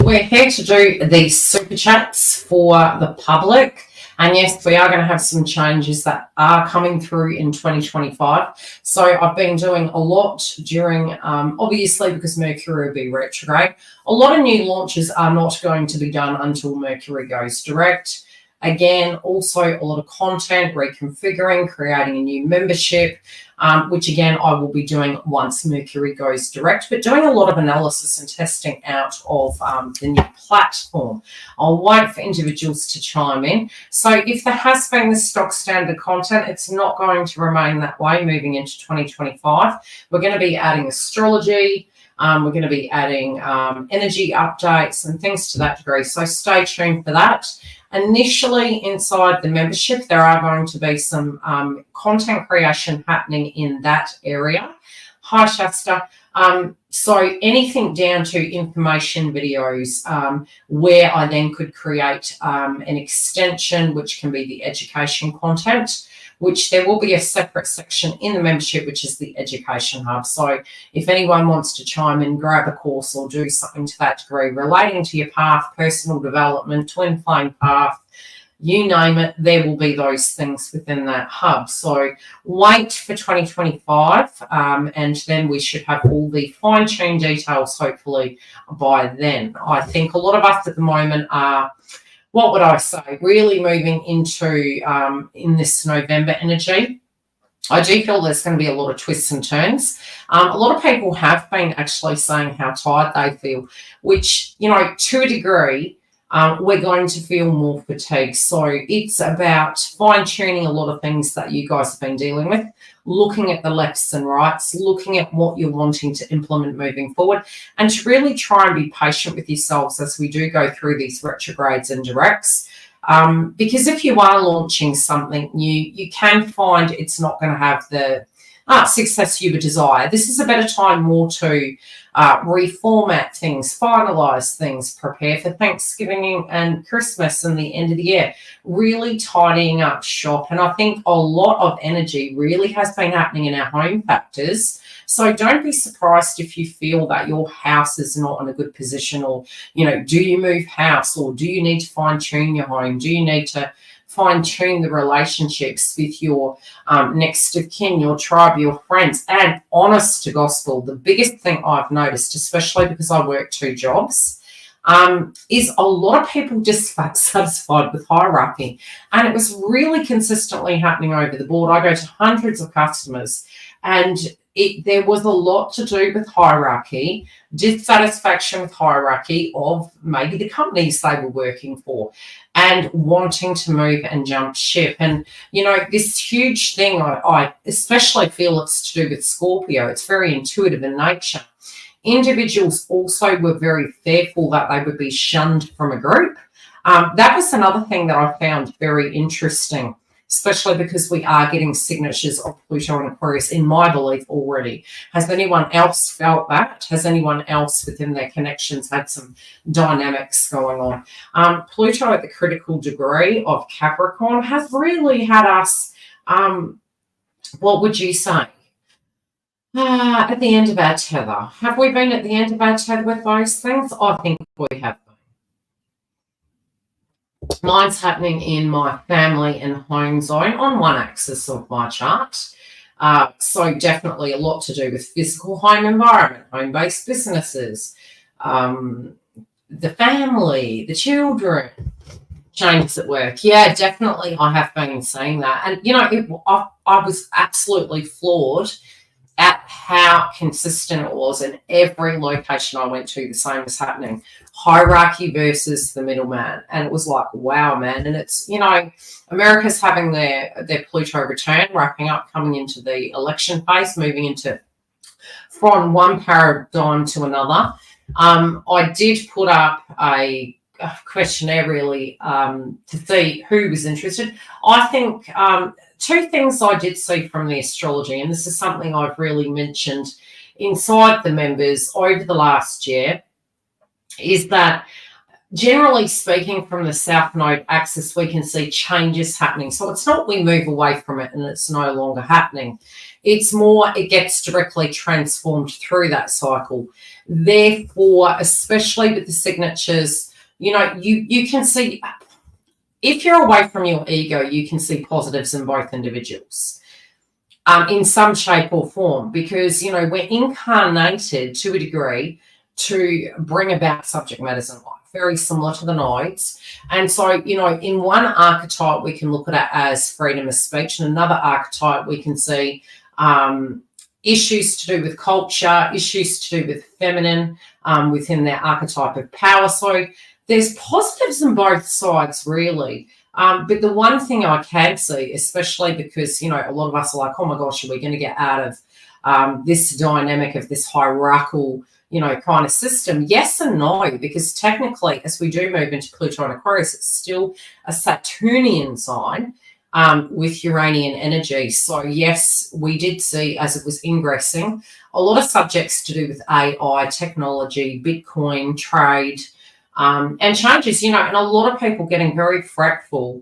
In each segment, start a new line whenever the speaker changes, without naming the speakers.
we're here to do these super chats for the public. And yes, we are going to have some changes that are coming through in 2025. So I've been doing a lot during, obviously, because Mercury will be retrograde. A lot of new launches are not going to be done until Mercury goes direct. Again, also a lot of content, reconfiguring, creating a new membership, which again, I will be doing once Mercury goes direct, but doing a lot of analysis and testing out of the new platform. I'll wait for individuals to chime in. So if there has been the stock standard content, it's not going to remain that way moving into 2025. We're going to be adding astrology. We're going to be adding energy updates and things to that degree. So stay tuned for that. Initially, inside the membership, there are going to be some content creation happening in that area. Hi, Shasta. So anything down to information videos where I then could create an extension, which can be the education content, which there will be a separate section in the membership, which is the education hub. So if anyone wants to chime in, grab a course or do something to that degree relating to your path, personal development, twin flame path, you name it, there will be those things within that hub. So wait for 2025 and then we should have all the fine-tuned details hopefully by then. I think a lot of us at the moment are, what would I say, really moving into in this November energy. I do feel there's going to be a lot of twists and turns. A lot of people have been actually saying how tired they feel, which, you know, to a degree, we're going to feel more fatigue. So it's about fine-tuning a lot of things that you guys have been dealing with, looking at the lefts and rights, looking at what you're wanting to implement moving forward, and to really try and be patient with yourselves as we do go through these retrogrades and directs. Because if you are launching something new, you can find it's not going to have the success you would desire. This is a better time more to reformat things, finalize things, prepare for Thanksgiving and Christmas and the end of the year, really tidying up shop. And I think a lot of energy really has been happening in our home factors. So don't be surprised if you feel that your house is not in a good position, or, you know, do you move house, or do you need to fine tune your home? Do you need to fine-tune the relationships with your next of kin, your tribe, your friends? And honest to gospel, the biggest thing I've noticed, especially because I work 2 jobs, is a lot of people dissatisfied with hierarchy. And it was really consistently happening over the board. I go to hundreds of customers, and there was a lot to do with hierarchy, dissatisfaction with hierarchy of maybe the companies they were working for, and wanting to move and jump ship. And, you know, this huge thing, I especially feel it's to do with Scorpio. It's very intuitive in nature. Individuals also were very fearful that they would be shunned from a group. That was another thing that I found very interesting, especially because we are getting signatures of Pluto and Aquarius, in my belief, already. Has anyone else felt that? Has anyone else within their connections had some dynamics going on? Pluto at the critical degree of Capricorn has really had us, what would you say? At the end of our tether. Have we been at the end of our tether with those things? I think we have. Mine's happening in my family and home zone on one axis of my chart. So definitely a lot to do with physical home environment, home-based businesses, the family, the children, changes at work. Yeah, definitely I have been seeing that. And, you know, I was absolutely floored at how consistent it was in every location I went to. The same was happening. Hierarchy versus the middleman. And it was like, wow, man. And it's, you know, America's having their Pluto return, wrapping up, coming into the election phase, moving into from one paradigm to another. I did put up a questionnaire really to see who was interested. I think 2 things I did see from the astrology, and this is something I've really mentioned inside the members over the last year, is that generally speaking, from the South Node axis, we can see changes happening. So it's not we move away from it and it's no longer happening. It's more it gets directly transformed through that cycle. Therefore, especially with the signatures, you can see, if you're away from your ego, you can see positives in both individuals in some shape or form, because, we're incarnated to a degree to bring about subject matters in life, very similar to the nodes. And so, in one archetype, we can look at it as freedom of speech, and another archetype, we can see issues to do with culture, issues to do with feminine within their archetype of power. So there's positives on both sides, really. But the one thing I can see, especially because, a lot of us are like, oh my gosh, are we going to get out of this dynamic of this hierarchical, kind of system? Yes and no, because technically, as we do move into Pluto and Aquarius, it's still a Saturnian sign with Uranian energy. So yes, we did see, as it was ingressing, a lot of subjects to do with AI, technology, Bitcoin, trade, and changes, and a lot of people getting very fretful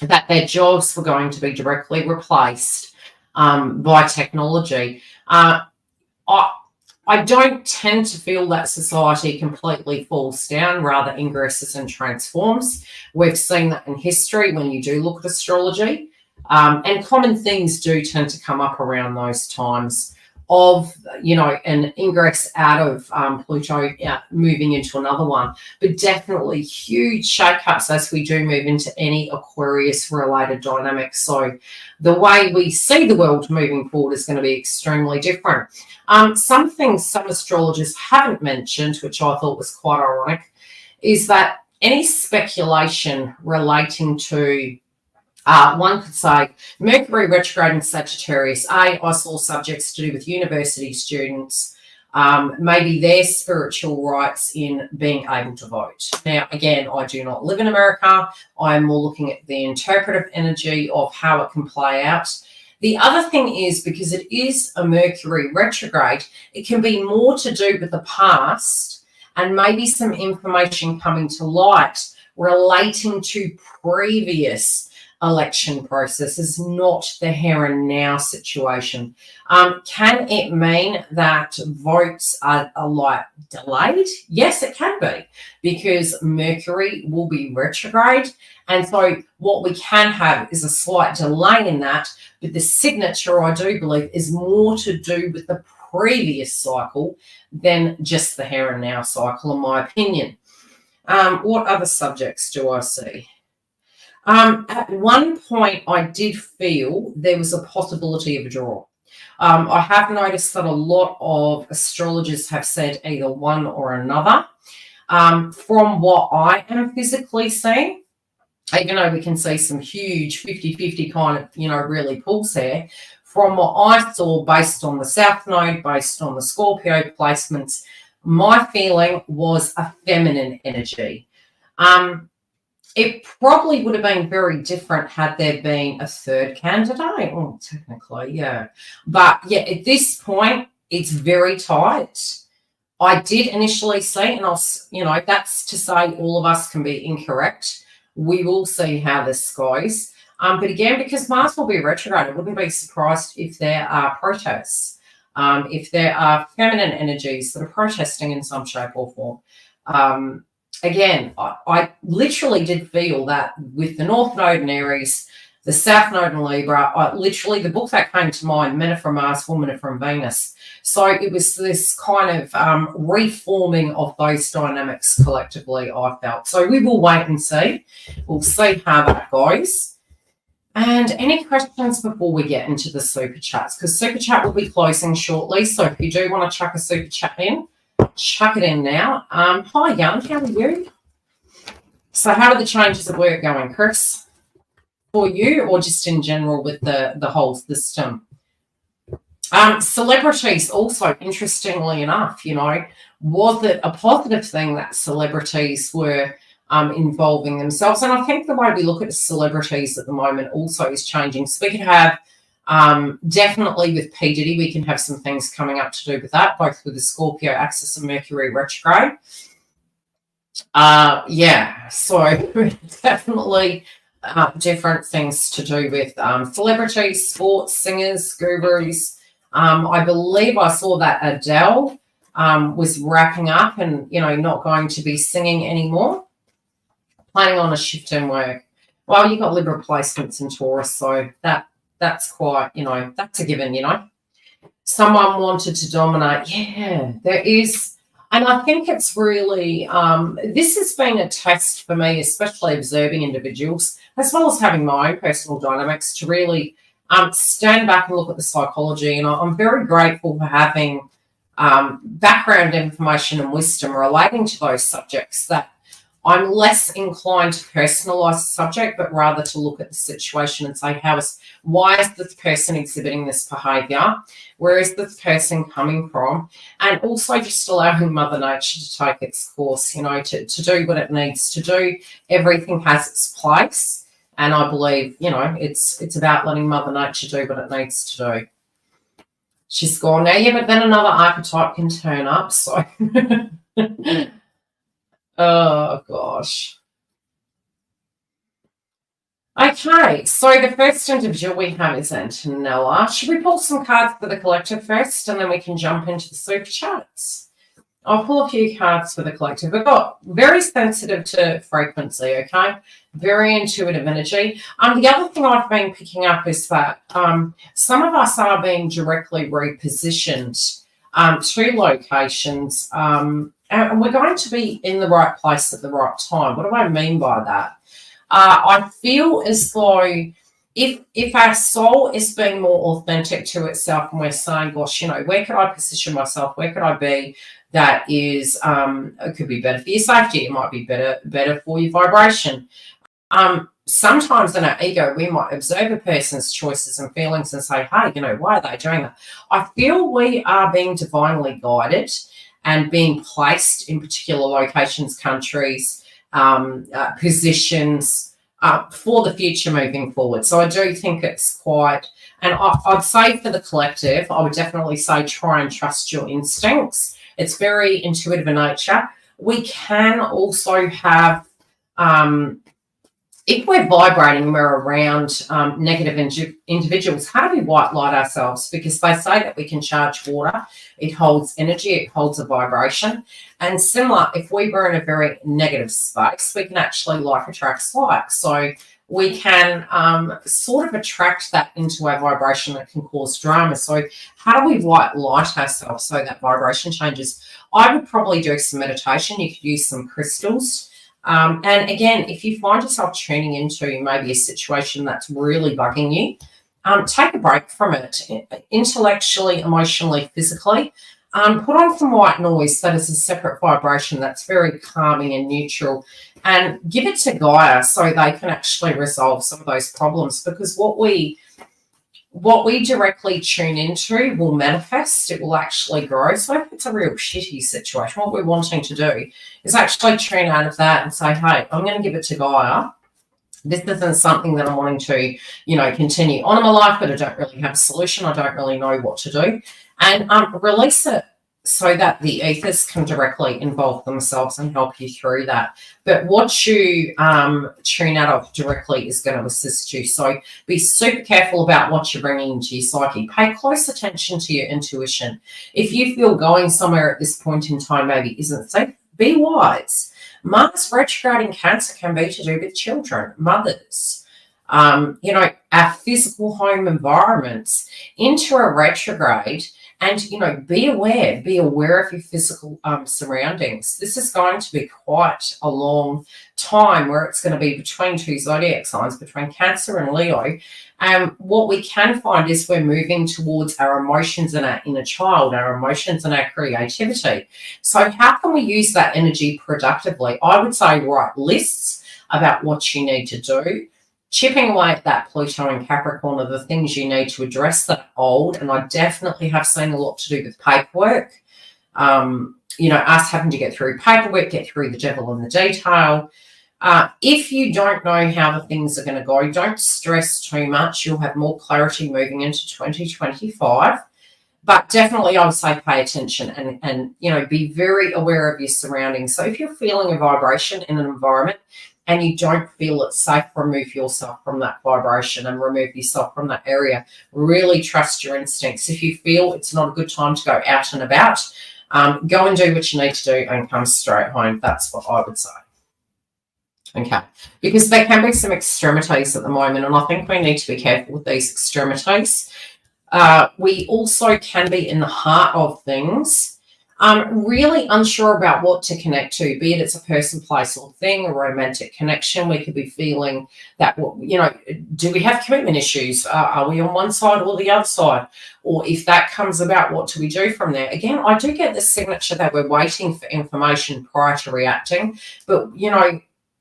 that their jobs were going to be directly replaced by technology. I don't tend to feel that society completely falls down, rather ingresses and transforms. We've seen that in history when you do look at astrology, and common things do tend to come up around those times of, an ingress out of Pluto moving into another one. But definitely huge shake-ups as we do move into any Aquarius-related dynamics. So the way we see the world moving forward is going to be extremely different. Some things some astrologers haven't mentioned, which I thought was quite ironic, is that any speculation relating to one could say Mercury retrograde in Sagittarius. I saw subjects to do with university students, maybe their spiritual rights in being able to vote. Now, again, I do not live in America. I'm more looking at the interpretive energy of how it can play out. The other thing is, because it is a Mercury retrograde, it can be more to do with the past and maybe some information coming to light relating to previous election processes, not the here and now situation. Can it mean that votes are like delayed? Yes, it can be, because Mercury will be retrograde. And so what we can have is a slight delay in that, but the signature, I do believe, is more to do with the previous cycle than just the here and now cycle, in my opinion. What other subjects do I see? At one point, I did feel there was a possibility of a draw. I have noticed that a lot of astrologers have said either one or another. From what I am physically seeing, even though we can see some huge 50-50 kind of, really pulls here, from what I saw based on the South Node, based on the Scorpio placements, my feeling was a feminine energy. It probably would have been very different had there been a third candidate. Well, technically, yeah. But, yeah, at this point, it's very tight. I did initially see, and that's to say all of us can be incorrect. We will see how this goes. But again, because Mars will be retrograde, I wouldn't be surprised if there are protests, if there are feminine energies that are protesting in some shape or form. Again, I literally did feel that with the North Node in Aries, the South Node in Libra, literally the book that came to mind, Men Are From Mars, Women Are From Venus. So it was this kind of reforming of those dynamics collectively, I felt. So we will wait and see. We'll see how that goes. And any questions before we get into the super chats? Because super chat will be closing shortly. So if you do want to chuck a super chat in, chuck it in now. Hi, Young. How are you? So how are the changes at work going, Chris? For you, or just in general with the whole system? Celebrities also, interestingly enough, was it a positive thing that celebrities were involving themselves? And I think the way we look at celebrities at the moment also is changing. So we could have definitely with P. Diddy, we can have some things coming up to do with that, both with the Scorpio axis and Mercury retrograde. Yeah, so definitely different things to do with celebrities, sports, singers, gurus. I believe I saw that Adele was wrapping up and, not going to be singing anymore, planning on a shift in work. Well, you've got Libra placements in Taurus, so that's quite, that's a given. Someone wanted to dominate. Yeah, there is. And I think it's really, this has been a test for me, especially observing individuals, as well as having my own personal dynamics, to really stand back and look at the psychology. And I'm very grateful for having background information and wisdom relating to those subjects, that I'm less inclined to personalize the subject, but rather to look at the situation and say, why is this person exhibiting this behavior? Where is this person coming from? And also just allowing Mother Nature to take its course, to do what it needs to do. Everything has its place. And I believe, it's about letting Mother Nature do what it needs to do. She's gone now. Yeah, but then another archetype can turn up. So... Oh, gosh. Okay, so the first individual we have is Antonella. Should we pull some cards for the collective first, and then we can jump into the super chats? I'll pull a few cards for the collective. We've got very sensitive to frequency, okay? Very intuitive energy. The other thing I've been picking up is that some of us are being directly repositioned to locations, and we're going to be in the right place at the right time. What do I mean by that? I feel as though if our soul is being more authentic to itself, and we're saying, gosh, where could I position myself? Where could I be that is, it could be better for your safety. It might be better for your vibration. Sometimes in our ego, we might observe a person's choices and feelings and say, hey, why are they doing that? I feel we are being divinely guided and being placed in particular locations, countries, positions for the future moving forward. So I do think it's quite, and I'd say for the collective, I would definitely say try and trust your instincts. It's very intuitive in nature. We can also have, if we're vibrating and we're around negative individuals, how do we white light ourselves? Because they say that we can charge water. It holds energy. It holds a vibration. And similar, if we were in a very negative space, we can actually like attracts like. So we can sort of attract that into our vibration that can cause drama. So how do we white light ourselves so that vibration changes? I would probably do some meditation. You could use some crystals. And again, if you find yourself tuning into maybe a situation that's really bugging you, take a break from it, intellectually, emotionally, physically. Put on some white noise that is a separate vibration that's very calming and neutral, and give it to Gaia so they can actually resolve some of those problems, because what we directly tune into will manifest. It will actually grow. So if it's a real shitty situation, what we're wanting to do is actually tune out of that and say, hey, I'm going to give it to Gaia. This isn't something that I'm wanting to, continue on in my life, but I don't really have a solution. I don't really know what to do. And release it so that the ethers can directly involve themselves and help you through that. But what you tune out of directly is going to assist you. So be super careful about what you're bringing into your psyche. Pay close attention to your intuition. If you feel going somewhere at this point in time maybe isn't safe, be wise. Mars retrograde in Cancer can be to do with children, mothers, our physical home environments into a retrograde. And, be aware of your physical surroundings. This is going to be quite a long time where it's going to be between two zodiac signs, between Cancer and Leo. What we can find is we're moving towards our emotions and our inner child, our emotions and our creativity. So how can we use that energy productively? I would say write lists about what you need to do. Chipping away at that Pluto and Capricorn are the things you need to address that are old. And I definitely have seen a lot to do with paperwork. Us having to get through paperwork, get through the devil in the detail. If you don't know how the things are going to go, don't stress too much. You'll have more clarity moving into 2025. But definitely I would say pay attention and be very aware of your surroundings. So if you're feeling a vibration in an environment and you don't feel it safe, remove yourself from that vibration and remove yourself from that area. Really trust your instincts. If you feel it's not a good time to go out and about, go and do what you need to do and come straight home. That's what I would say. Okay, because there can be some extremities at the moment, and I think we need to be careful with these extremities. We also can be in the heart of things, really unsure about what to connect to, be it it's a person, place, or thing, a romantic connection. We could be feeling that, do we have commitment issues? Are we on one side or the other side? Or if that comes about, what do we do from there? Again, I do get the signature that we're waiting for information prior to reacting, but,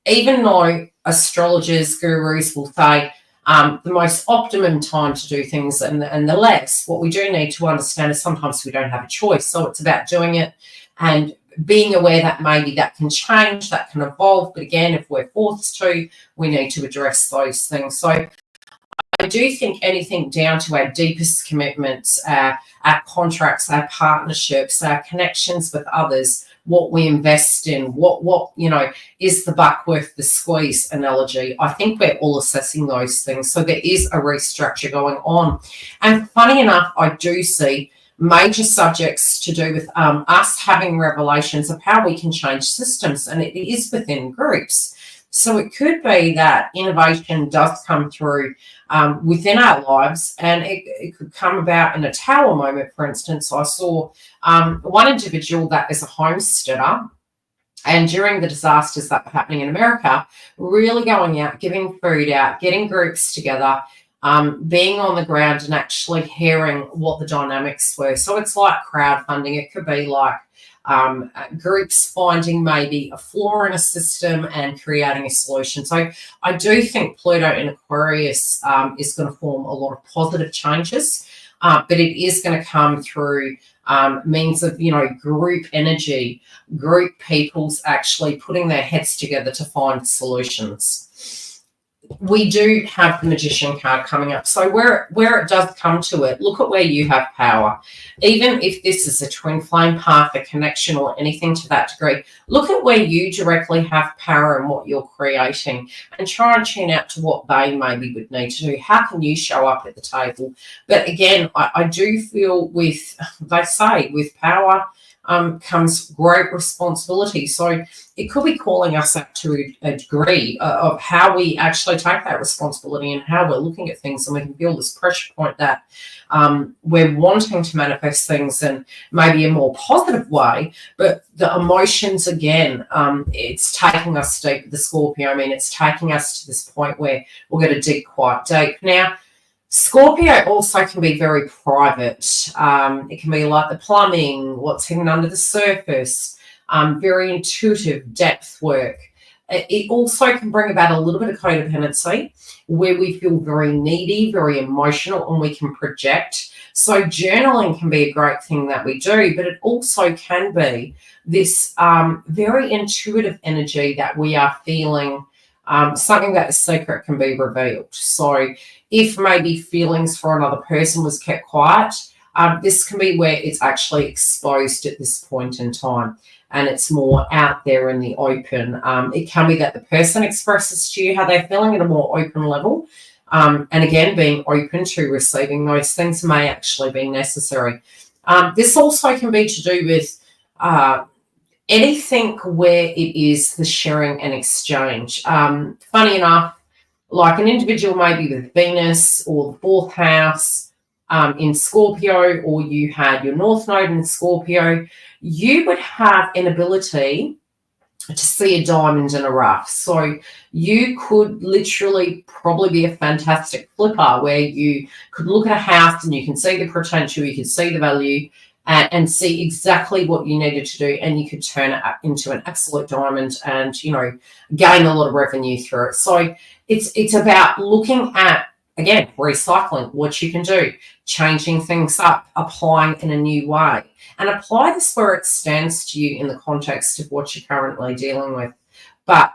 even though astrologers, gurus will say the most optimum time to do things and the less, what we do need to understand is sometimes we don't have a choice. So it's about doing it and being aware that maybe that can change, that can evolve. But again, if we're forced to, we need to address those things. So I do think anything down to our deepest commitments, our contracts, our partnerships, our connections with others, what we invest in, what is the buck worth the squeeze analogy. I think we're all assessing those things. So there is a restructure going on. And funny enough, I do see major subjects to do with us having revelations of how we can change systems, and it is within groups. So it could be that innovation does come through within our lives, and it could come about in a tower moment. For instance, I saw one individual that is a homesteader, and during the disasters that were happening in America, really going out, giving food out, getting groups together, being on the ground and actually hearing what the dynamics were. So it's like crowdfunding. It could be like groups finding maybe a flaw in a system and creating a solution. So I do think Pluto in Aquarius is going to form a lot of positive changes, but it is going to come through means of, group energy, group people's actually putting their heads together to find solutions. We do have the Magician card coming up. So where it does come to it, look at where you have power. Even if this is a twin flame path, a connection, or anything to that degree, look at where you directly have power and what you're creating, and try and tune out to what they maybe would need to do. How can you show up at the table? But again, I do feel they say with power comes great responsibility. So it could be calling us up to a degree of how we actually take that responsibility and how we're looking at things, and we can feel this pressure point that we're wanting to manifest things in maybe a more positive way, but the emotions, again, it's taking us deep with the Scorpio. I mean, it's taking us to this point where we're going to dig quite deep. Now, Scorpio also can be very private. It can be like the plumbing, what's hidden under the surface, very intuitive depth work. It also can bring about a little bit of codependency where we feel very needy, very emotional, and we can project. So journaling can be a great thing that we do, but it also can be this very intuitive energy that we are feeling, something that is secret can be revealed. So if maybe feelings for another person was kept quiet, this can be where it's actually exposed at this point in time, and it's more out there in the open. It can be that the person expresses to you how they're feeling at a more open level. And again, being open to receiving those things may actually be necessary. This also can be to do with anything where it is the sharing and exchange. Funny enough, like an individual maybe with Venus or the fourth house in Scorpio, or you had your North Node in Scorpio, you would have an ability to see a diamond in a rough. So you could literally probably be a fantastic flipper where you could look at a house and you can see the potential, you can see the value, and see exactly what you needed to do, and you could turn it into an absolute diamond and, gain a lot of revenue through it. So it's about looking at, again, recycling what you can do, changing things up, applying in a new way, and apply this where it stands to you in the context of what you're currently dealing with. But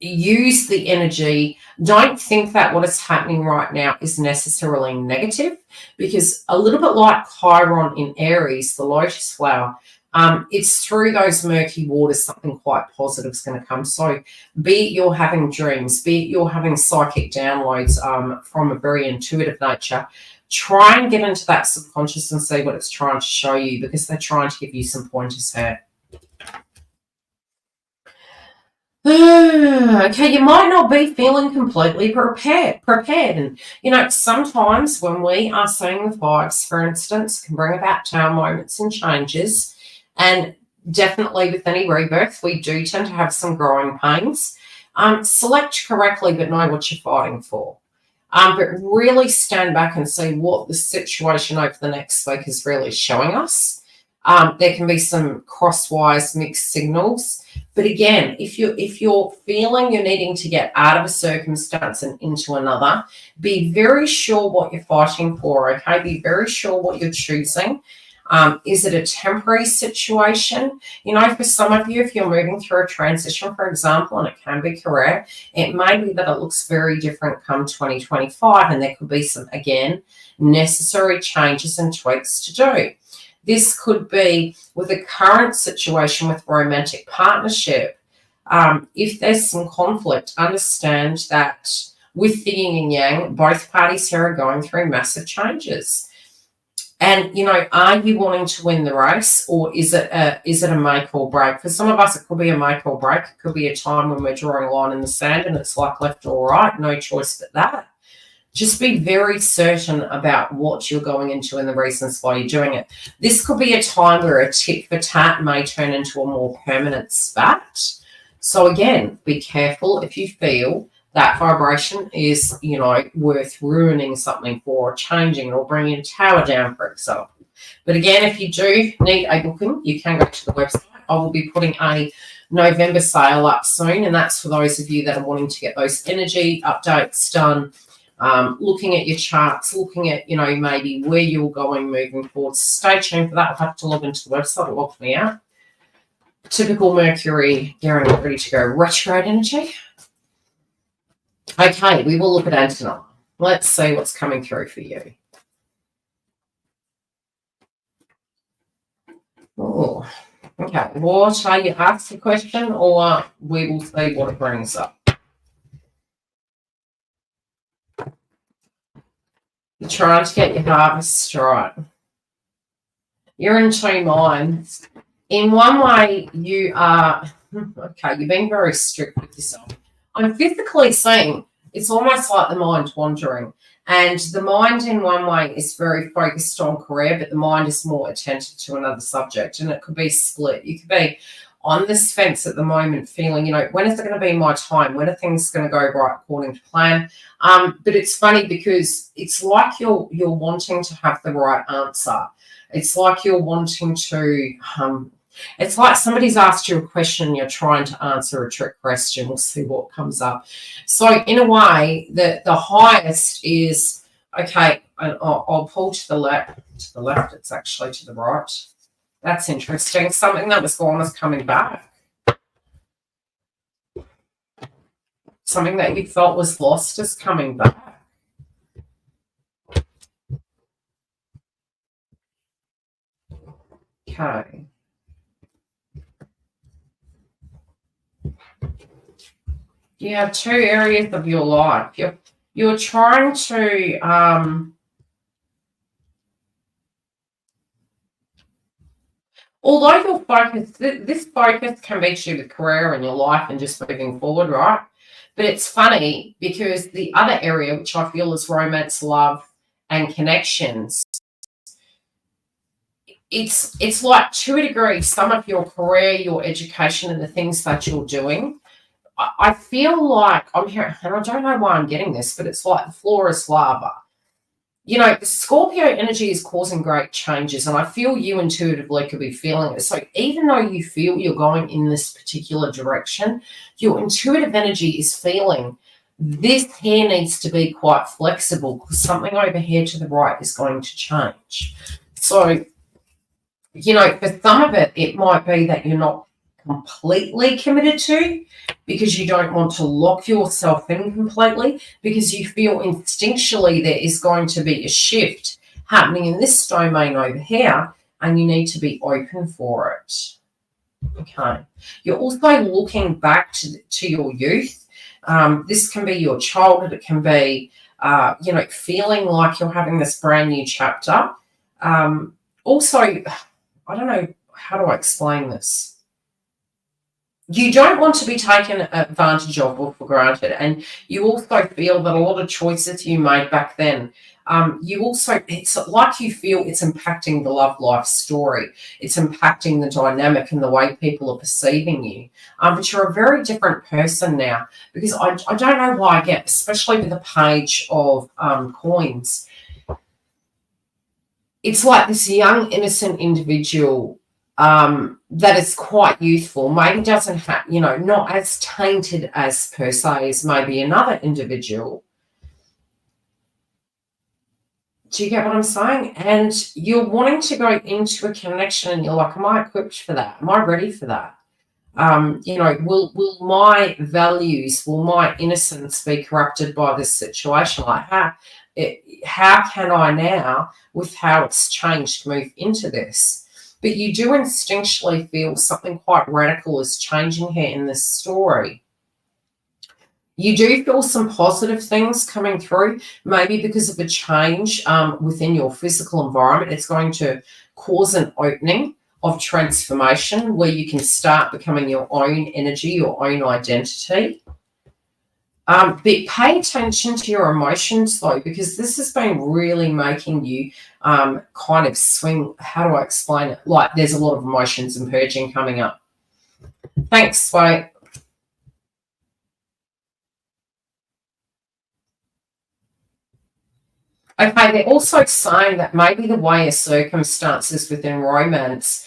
use the energy. Don't think that what is happening right now is necessarily negative, because a little bit like Chiron in Aries, the lotus flower, it's through those murky waters something quite positive is going to come. So be it you're having dreams, be it you're having psychic downloads from a very intuitive nature, try and get into that subconscious and see what it's trying to show you, because they're trying to give you some pointers here. Okay, you might not be feeling completely prepared. And, you know, sometimes when we are seeing the fives, for instance, can bring about tower moments and changes. And definitely with any rebirth, we do tend to have some growing pains. Select correctly, but know what you're fighting for. But really stand back and see what the situation over the next week is really showing us. There can be some crosswise mixed signals. But again, if you're feeling you're needing to get out of a circumstance and into another, be very sure what you're fighting for, okay? Be very sure what you're choosing. Is it a temporary situation? You know, for some of you, if you're moving through a transition, for example, and it can be career, it may be that it looks very different come 2025, and there could be some, again, necessary changes and tweaks to do. This could be with a current situation with romantic partnership. If there's some conflict, understand that with the yin and yang, both parties here are going through massive changes. And, you know, are you wanting to win the race, or is it a make or break? For some of us, it could be a make or break. It could be a time when we're drawing a line in the sand and it's like left or right, no choice but that. Just be very certain about what you're going into and the reasons why you're doing it. This could be a time where a tit for tat may turn into a more permanent spat. So again, be careful if you feel that vibration is, you know, worth ruining something for, or changing it, or bringing a tower down, for example. But again, if you do need a booking, you can go to the website. I will be putting a November sale up soon, and that's for those of you that are wanting to get those energy updates done. Looking at your charts, looking at, you know, maybe where you're going moving forward. Stay tuned for that. I'll have to log into the website. It logged me out. Typical Mercury, getting ready to go retrograde energy. Okay, we will look at Antonella. Let's see what's coming through for you. Oh, okay. What are you asked the question, or we will see what it brings up. You're trying to get your harvest right. You're in two minds. In one way, you are, okay, you're being very strict with yourself. I'm physically seeing it's almost like the mind wandering. And the mind in one way is very focused on career, but the mind is more attentive to another subject. And it could be split. You could be on this fence at the moment feeling, you know, when is it going to be my time? When are things going to go right according to plan? But it's funny because it's like you're wanting to have the right answer. It's like you're wanting to, it's like somebody's asked you a question and you're trying to answer a trick question. We'll see what comes up. So in a way, the highest is, okay, and I'll pull to the left. To the left, it's actually to the right. That's interesting. Something that was gone is coming back. Something that you felt was lost is coming back. Okay. You have two areas of your life. You're trying to although your focus, this focus can be to the career and your life and just moving forward, right? But it's funny because the other area, which I feel is romance, love, and connections, it's like to a degree, some of your career, your education, and the things that you're doing. I feel like I'm here, and I don't know why I'm getting this, but it's like the floor is lava. You know, the Scorpio energy is causing great changes, and I feel you intuitively could be feeling it. So even though you feel you're going in this particular direction, your intuitive energy is feeling this here needs to be quite flexible because something over here to the right is going to change. So, you know, for some of it, it might be that you're not completely committed to, because you don't want to lock yourself in completely, because you feel instinctually there is going to be a shift happening in this domain over here, and you need to be open for it. Okay. You're also looking back to your youth. This can be your childhood. It can be, feeling like you're having this brand new chapter. Also, I don't know, how do I explain this? You don't want to be taken advantage of or for granted. And you also feel that a lot of choices you made back then, it's like you feel it's impacting the love life story. It's impacting the dynamic and the way people are perceiving you. But you're a very different person now, because I don't know why I get, especially with the page of coins, it's like this young, innocent individual that is quite youthful, maybe doesn't have, not as tainted as per se as maybe another individual. Do you get what I'm saying? And you're wanting to go into a connection and you're like, am I equipped for that? Am I ready for that? Will my values, will my innocence be corrupted by this situation? Like, how can I now, with how it's changed, move into this? But you do instinctually feel something quite radical is changing here in this story. You do feel some positive things coming through, maybe because of a change within your physical environment. It's going to cause an opening of transformation where you can start becoming your own energy, your own identity. But pay attention to your emotions, though, because this has been really making you kind of swing. How do I explain it? Like, there's a lot of emotions and purging coming up. Thanks, Sway. Okay, they're also saying that maybe the way of circumstances within romance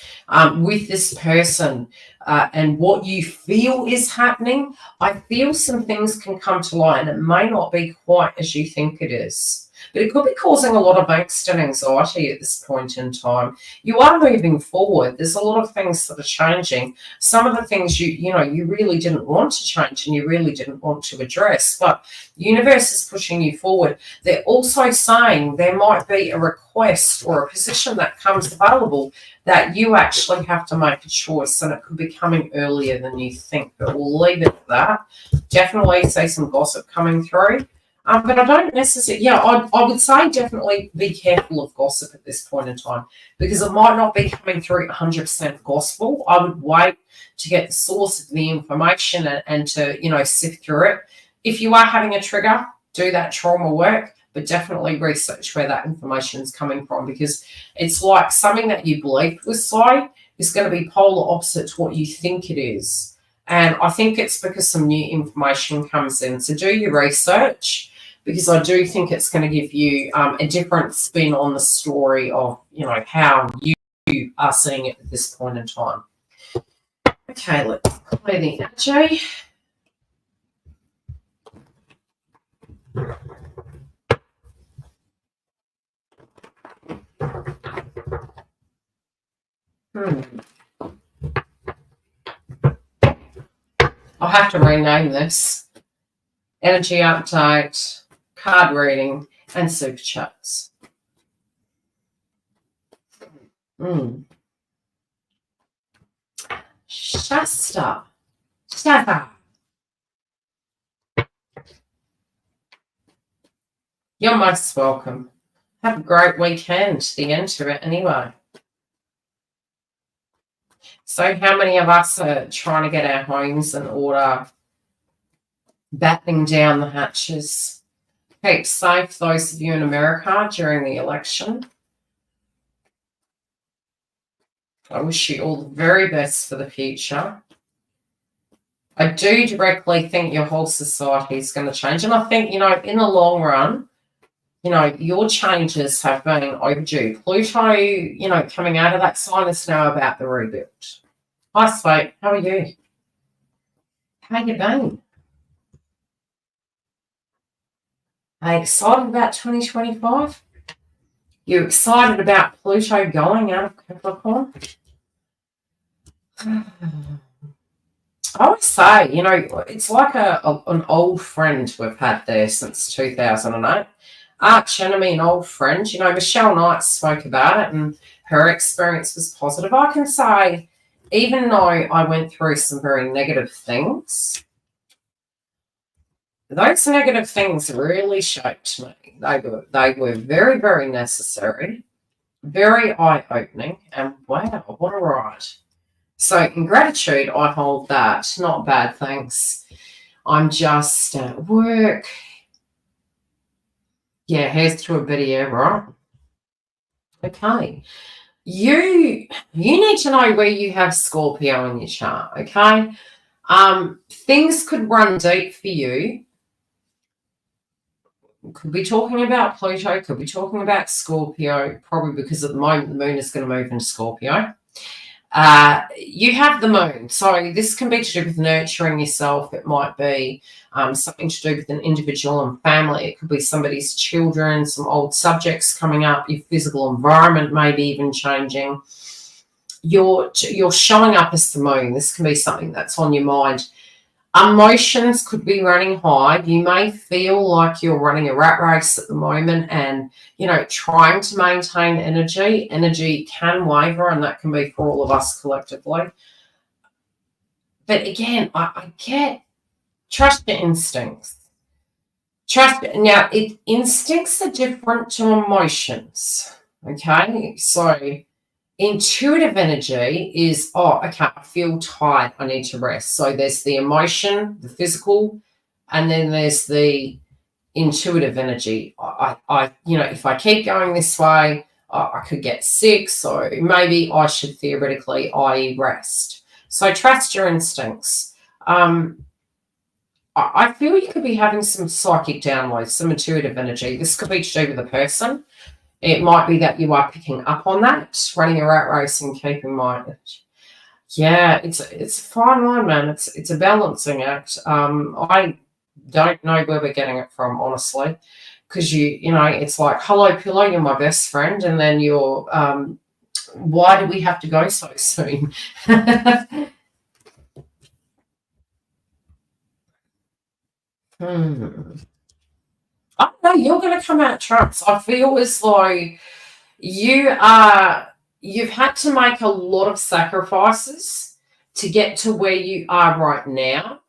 with this person and what you feel is happening, I feel some things can come to light, and it may not be quite as you think it is. But it could be causing a lot of angst and anxiety at this point in time. You are moving forward. There's a lot of things that are changing. Some of the things you really didn't want to change and you really didn't want to address, but the universe is pushing you forward. They're also saying there might be a request or a position that comes available that you actually have to make a choice, and it could be coming earlier than you think. But we'll leave it at that. Definitely see some gossip coming through. But I don't necessarily, I would say definitely be careful of gossip at this point in time, because it might not be coming through 100% gospel. I would wait to get the source of the information and to, sift through it. If you are having a trigger, do that trauma work, but definitely research where that information is coming from, because it's like something that you believe was so is going to be polar opposite to what you think it is. And I think it's because some new information comes in. So do your research, because I do think it's going to give you a different spin on the story of, how you are seeing it at this point in time. Okay, let's play the AJ. I'll have to rename this. Energy update, card reading, and super chats. Shasta. You're most welcome. Have a great weekend, the end to it anyway. So how many of us are trying to get our homes in order, battening down the hatches? Keep safe, those of you in America, during the election. I wish you all the very best for the future. I do directly think your whole society is going to change. And I think, in the long run, your changes have been overdue. Pluto, coming out of that sign is now about the rebuild. Hi, Slate. How are you? How you been? Are you excited about 2025? You excited about Pluto going out of Capricorn? I would say, it's like an old friend we've had there since 2008. Arch enemy, an old friend. Michelle Knight spoke about it and her experience was positive. I can say, even though I went through some very negative things, those negative things really shaped me. They were very, very necessary, very eye-opening, and wow, what a ride. So in gratitude, I hold that. Not bad, thanks. I'm just at work. Yeah, here's to a video, right? Okay. You need to know where you have Scorpio in your chart, okay? Things could run deep for you. Could be talking about Pluto, could be talking about Scorpio, probably because at the moment the moon is going to move into Scorpio. You have the moon, so this can be to do with nurturing yourself. It might be something to do with an individual and family. It could be somebody's children, some old subjects coming up, your physical environment maybe even changing. You're showing up as the moon. This can be something that's on your mind. Emotions could be running high. You may feel like you're running a rat race at the moment and, trying to maintain energy. Energy can waver, and that can be for all of us collectively. But again, I get trust your instincts. Now, instincts are different to emotions, okay? So intuitive energy is, okay, I feel tired, I need to rest. So there's the emotion, the physical, and then there's the intuitive energy. If I keep going this way, I could get sick, so maybe I should theoretically, i.e. rest. So trust your instincts. I feel you could be having some psychic downloads, some intuitive energy. This could be to do with a person. It might be that you are picking up on that, running a rat race and keeping mind. Yeah, it's a fine line, man. It's a balancing act. I don't know where we're getting it from, honestly, because it's like, hello, pillow, you're my best friend, and then you're, why do we have to go so soon? I don't know, you're going to come out trumps. I feel as though you've had to make a lot of sacrifices to get to where you are right now.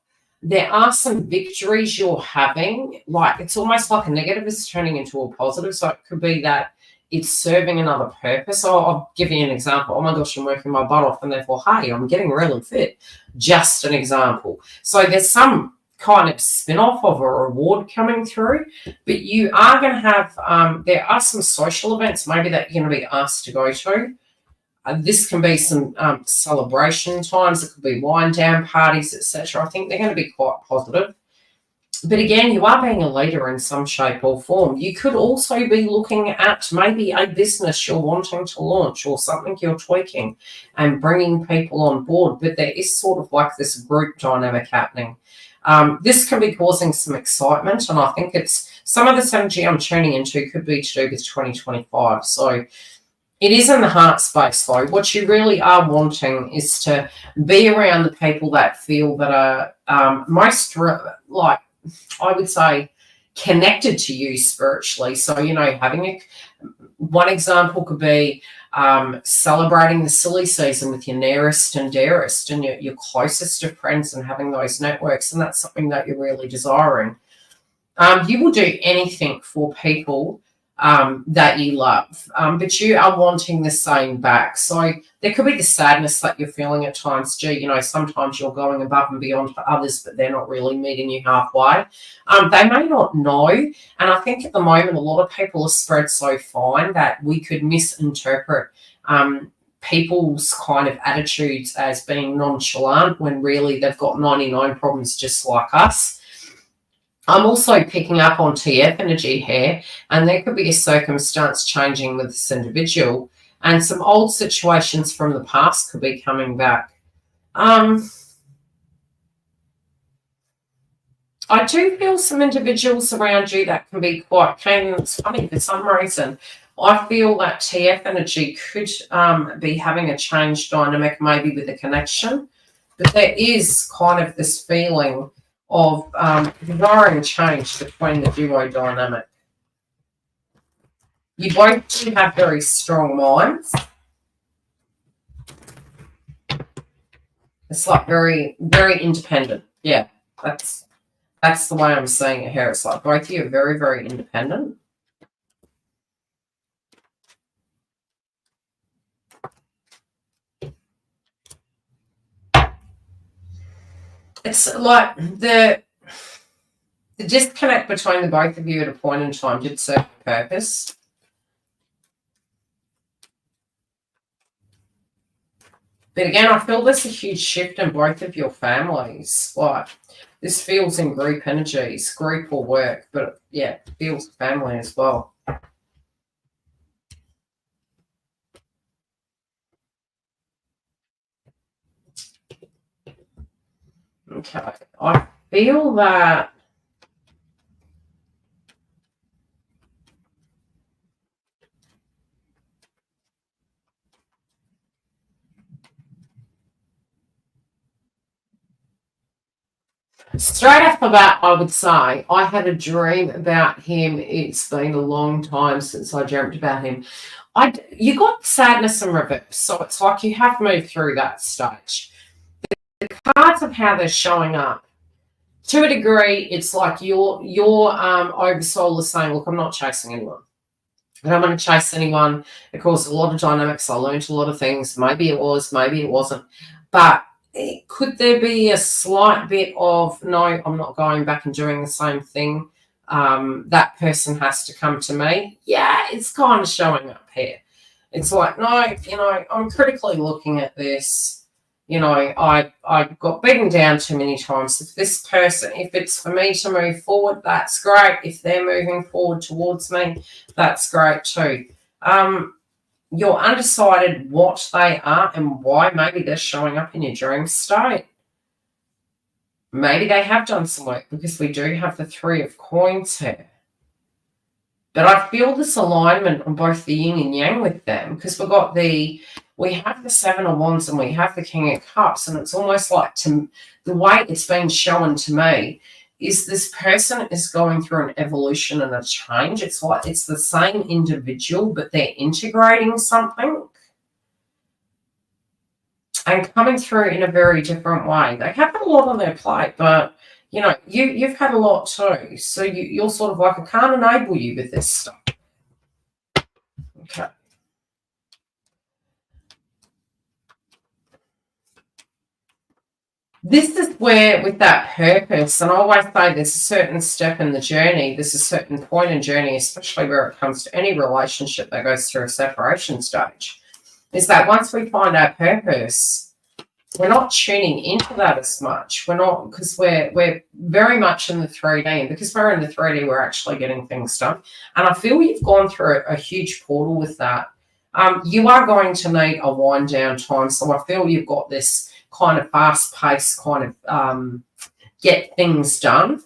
There are some victories you're having, like it's almost like a negative is turning into a positive. So it could be that it's serving another purpose. I'll give you an example. Oh my gosh, I'm working my butt off and therefore, hey, I'm getting really fit. Just an example. So there's some kind of spin-off of a reward coming through, but you are going to have, there are some social events maybe that you're going to be asked to go to. This can be some celebration times. It could be wind down parties, etc. I think they're going to be quite positive. But again, you are being a leader in some shape or form. You could also be looking at maybe a business you're wanting to launch or something you're tweaking and bringing people on board. But there is sort of like this group dynamic happening. This can be causing some excitement, and I think it's some of this energy I'm tuning into could be to do with 2025. So it is in the heart space, though. What you really are wanting is to be around the people that feel that are most, like, I would say, connected to you spiritually. So, having one example could be celebrating the silly season with your nearest and dearest and your closest of friends and having those networks. And that's something that you're really desiring. You will do anything for people that you love, but you are wanting the same back. So there could be the sadness that you're feeling at times. Sometimes you're going above and beyond for others, but they're not really meeting you halfway. They may not know, and I think at the moment a lot of people are spread so fine that we could misinterpret people's kind of attitudes as being nonchalant when really they've got 99 problems just like us. I'm also picking up on TF energy here, and there could be a circumstance changing with this individual, and some old situations from the past could be coming back. I do feel some individuals around you that can be quite keen, and it's funny for some reason. I feel that TF energy could be having a change dynamic maybe with a connection. But there is kind of this feeling of desiring change between the duo dynamic. You both do have very strong minds. It's like very, very independent. Yeah, that's the way I'm seeing it here. It's like both of you are very, very independent. It's like the disconnect between the both of you at a point in time did serve a purpose. But again, I feel there's a huge shift in both of your families. Like, this feels in group energies, group or work, but yeah, it feels family as well. Okay, I feel that straight off the bat, I would say I had a dream about him. It's been a long time since I dreamt about him. You got sadness in reverse, so it's like you have moved through that stage. The cards of how they're showing up, to a degree, it's like your oversoul is saying, look, I'm not chasing anyone. I don't want to chase anyone. It caused a lot of dynamics. I learned a lot of things. Maybe it was, maybe it wasn't. But could there be a slight bit of, no, I'm not going back and doing the same thing? That person has to come to me. Yeah, it's kind of showing up here. It's like, no, I'm critically looking at this. I got beaten down too many times. If this person, if it's for me to move forward, that's great. If they're moving forward towards me, that's great too. You're undecided what they are and why. Maybe they're showing up in your dream state. Maybe they have done some work, because we do have the 3 of coins here. But I feel this alignment on both the yin and yang with them, because we have the 7 of Wands and we have the King of Cups, and it's almost like, the way it's been shown to me is this person is going through an evolution and a change. It's like it's the same individual, but they're integrating something and coming through in a very different way. They have a lot on their plate, but you've had a lot too. So you're sort of like, I can't enable you with this stuff. Okay. This is where, with that purpose, and I always say there's a certain step in the journey, there's a certain point in journey, especially where it comes to any relationship that goes through a separation stage, is that once we find our purpose, we're not tuning into that as much. We're not, because we're very much in the 3D, and because we're in the 3D, we're actually getting things done. And I feel you've gone through a huge portal with that. You are going to need a wind down time, so I feel you've got this kind of fast-paced kind of get things done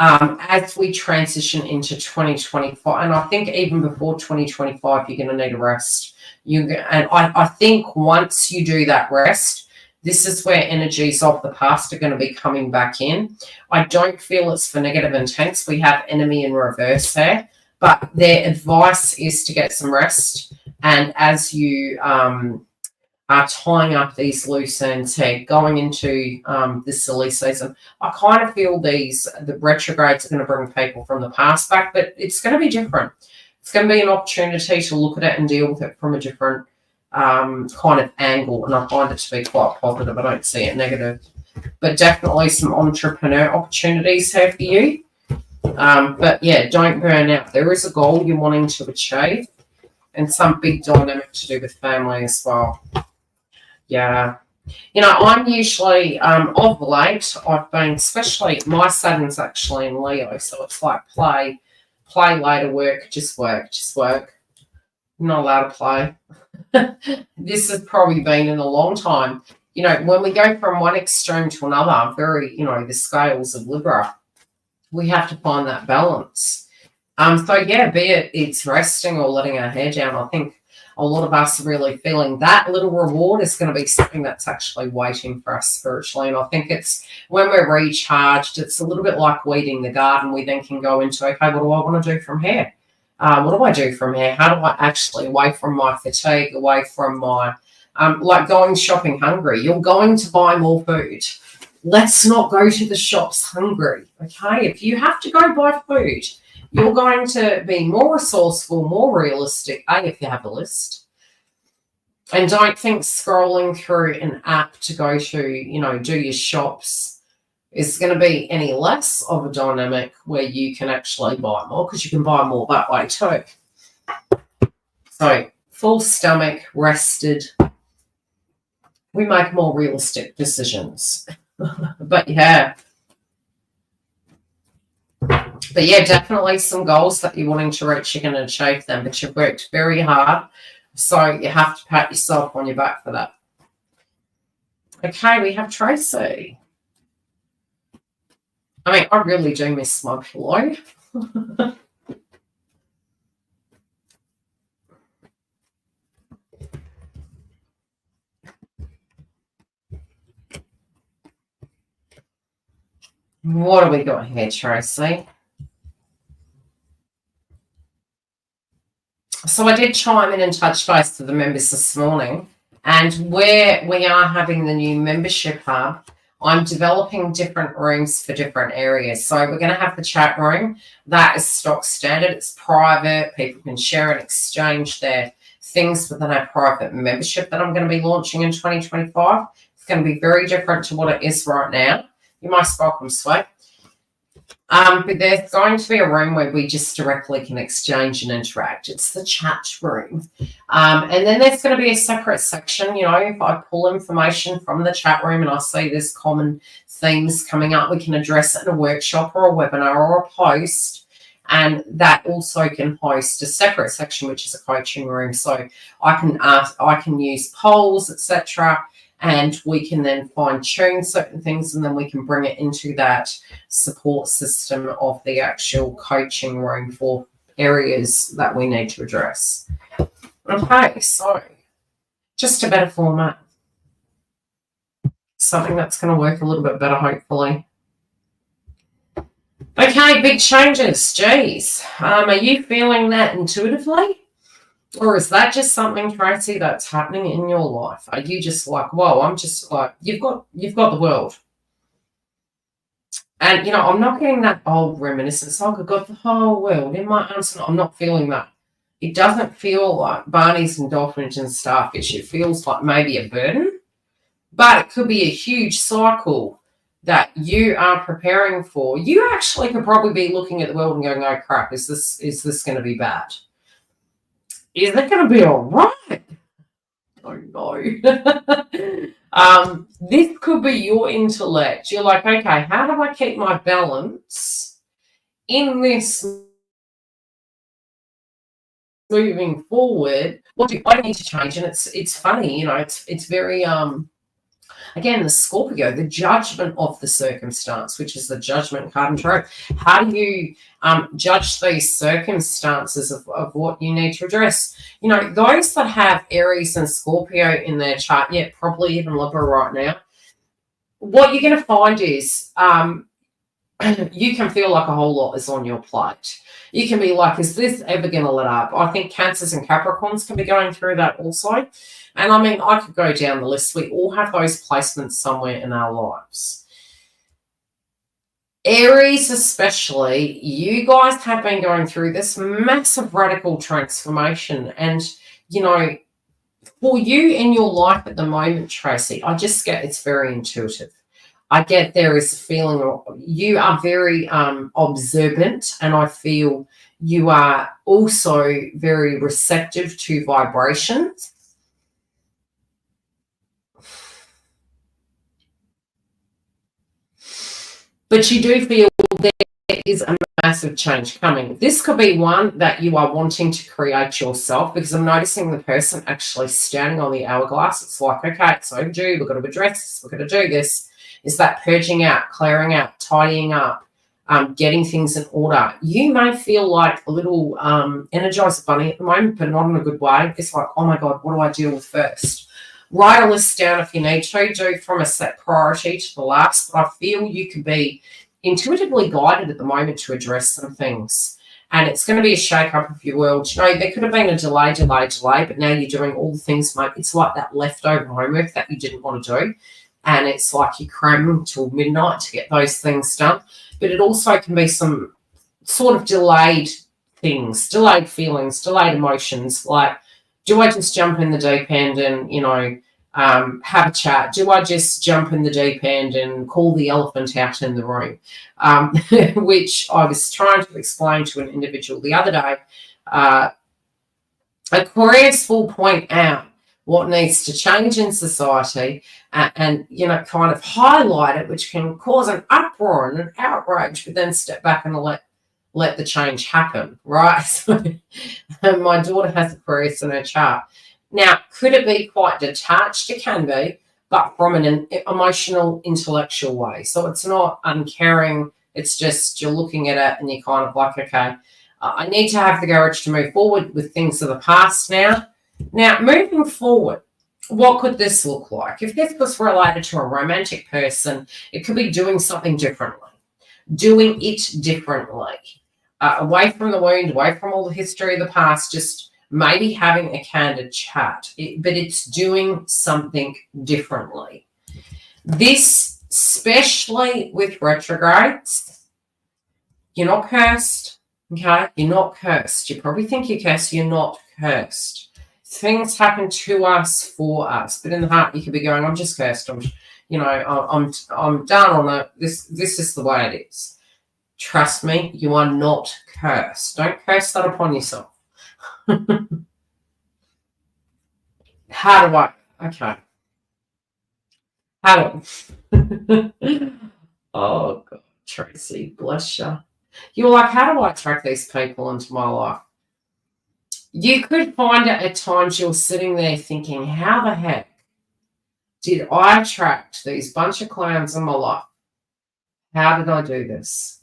as we transition into 2025. And I think even before 2025, you're going to need a rest. I think once you do that rest, this is where energies of the past are going to be coming back in. I don't feel it's for negative intents. We have enemy in reverse there, but their advice is to get some rest. And as you are tying up these loose ends here, going into the silly season, I kind of feel the retrogrades are going to bring people from the past back, but it's going to be different. It's going to be an opportunity to look at it and deal with it from a different kind of angle, and I find it to be quite positive. I don't see it negative, but definitely some entrepreneur opportunities here for you. But yeah, don't burn out. There is a goal you're wanting to achieve, and some big dynamic to do with family as well. Yeah. I'm usually, of late, I've been, especially, my Saturn's actually in Leo, so it's like play later, work, just work. I'm not allowed to play. This has probably been in a long time. When we go from one extreme to another, the scales of Libra, we have to find that balance. So yeah, be it it's resting or letting our hair down, I think a lot of us are really feeling that little reward is going to be something that's actually waiting for us spiritually. And I think it's when we're recharged, it's a little bit like weeding the garden. We then can go into, okay, what do I want to do from here? What do I do from here? How do I actually, away from my fatigue, away from my, like going shopping hungry, you're going to buy more food. Let's not go to the shops hungry, okay? If you have to go buy food, you're going to be more resourceful, more realistic, if you have a list. And don't think scrolling through an app to go to, do your shops is going to be any less of a dynamic where you can actually buy more, because you can buy more that way too. So full stomach, rested, we make more realistic decisions. But yeah, definitely some goals that you're wanting to reach, you're going to achieve them, but you've worked very hard, so you have to pat yourself on your back for that. Okay, we have Tracy. I mean, I really do miss my pillow. What have we got here, Tracy? So I did chime in and touch base with the members this morning, and where we are having the new membership hub, I'm developing different rooms for different areas. So we're going to have the chat room. That is stock standard. It's private. People can share and exchange their things within our private membership that I'm going to be launching in 2025. It's going to be very different to what it is right now. You're most welcome, sweet. But there's going to be a room where we just directly can exchange and interact. It's the chat room. And then there's going to be a separate section, if I pull information from the chat room and I see there's common themes coming up, we can address it in a workshop or a webinar or a post. And that also can host a separate section, which is a coaching room. So I can use polls, etc., and we can then fine-tune certain things, and then we can bring it into that support system of the actual coaching room for areas that we need to address. Okay, so just a better format. Something that's going to work a little bit better, hopefully. Okay, big changes. Geez. Are you feeling that intuitively? Or is that just something, Tracy, that's happening in your life? Are you just like, whoa, I'm just like, you've got the world. And, I'm not getting that old reminiscence. I've got the whole world in my arms. I'm not feeling that. It doesn't feel like Barneys and dolphins and starfish. It feels like maybe a burden. But it could be a huge cycle that you are preparing for. You actually could probably be looking at the world and going, oh, crap, is this going to be bad? Is it going to be all right? Oh, no. This could be your intellect. You're like, okay, how do I keep my balance in this moving forward? What do I need to change? And it's funny, it's very again, the Scorpio, the judgment of the circumstance, which is the judgment card in tarot. How do you judge these circumstances of what you need to address? Those that have Aries and Scorpio in their chart, probably even Libra right now, what you're going to find is you can feel like a whole lot is on your plate. You can be like, is this ever going to let up? I think Cancers and Capricorns can be going through that also. And I mean, I could go down the list. We all have those placements somewhere in our lives. Aries especially, you guys have been going through this massive radical transformation. And, for you in your life at the moment, Tracy, I just get it's very intuitive. I get there is a feeling you are very observant, and I feel you are also very receptive to vibrations. But you do feel there is a massive change coming. This could be one that you are wanting to create yourself, because I'm noticing the person actually standing on the hourglass. It's like, okay, it's overdue. We've got to address this. We've got to do this. Is that purging out, clearing out, tidying up, getting things in order. You may feel like a little Energizer bunny at the moment, but not in a good way. It's like, oh my God, what do I deal with first? Write a list down if you need to. Do from a set priority to the last. But I feel you could be intuitively guided at the moment to address some things. And it's going to be a shake-up of your world. You know, there could have been a delay, but now you're doing all the things. It's like that leftover homework that you didn't want to do. And it's like you're cramming till midnight to get those things done. But it also can be some sort of delayed things, delayed feelings, delayed emotions. Like, do I just jump in the deep end and, have a chat? Do I just jump in the deep end and call the elephant out in the room? Which I was trying to explain to an individual the other day. Aquarius will point out what needs to change in society and kind of highlight it, which can cause an uproar and an outrage, but then step back and let the change happen, right? So, my daughter has Aquarius in her chart. Now, could it be quite detached? It can be, but from an emotional, intellectual way. So it's not uncaring. It's just you're looking at it and you're kind of like, okay, I need to have the courage to move forward with things of the past now. Now, moving forward, what could this look like? If this was related to a romantic person, it could be doing something differently, doing it differently, away from the wound, away from all the history of the past, just maybe having a candid chat, but it's doing something differently. This, especially with retrogrades, you're not cursed, okay? You're not cursed. You probably think you're cursed. You're not cursed. Things happen to us for us, but in the heart you could be going, I'm just cursed. I'm done on it. This is the way it is. Trust me, you are not cursed. Don't curse that upon yourself. How do I? Okay. How do Oh, God, Tracy, bless you. You were like, how do I attract these people into my life? You could find it at times you're sitting there thinking, how the heck did I attract these bunch of clowns in my life? How did I do this?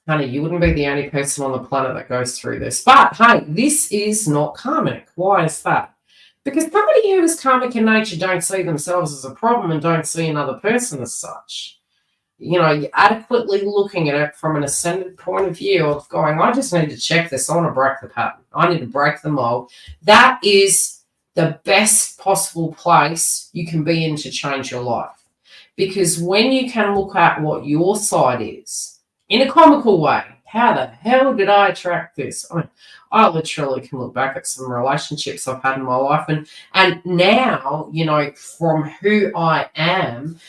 Honey, you wouldn't be the only person on the planet that goes through this. But, hey, this is not karmic. Why is that? Because somebody who is karmic in nature don't see themselves as a problem and don't see another person as such. You're adequately looking at it from an ascended point of view of going, I just need to check this. I want to break the pattern. I need to break the mold. That is the best possible place you can be in to change your life. Because when you can look at what your side is, in a comical way, how the hell did I attract this? I literally can look back at some relationships I've had in my life. And now, from who I am,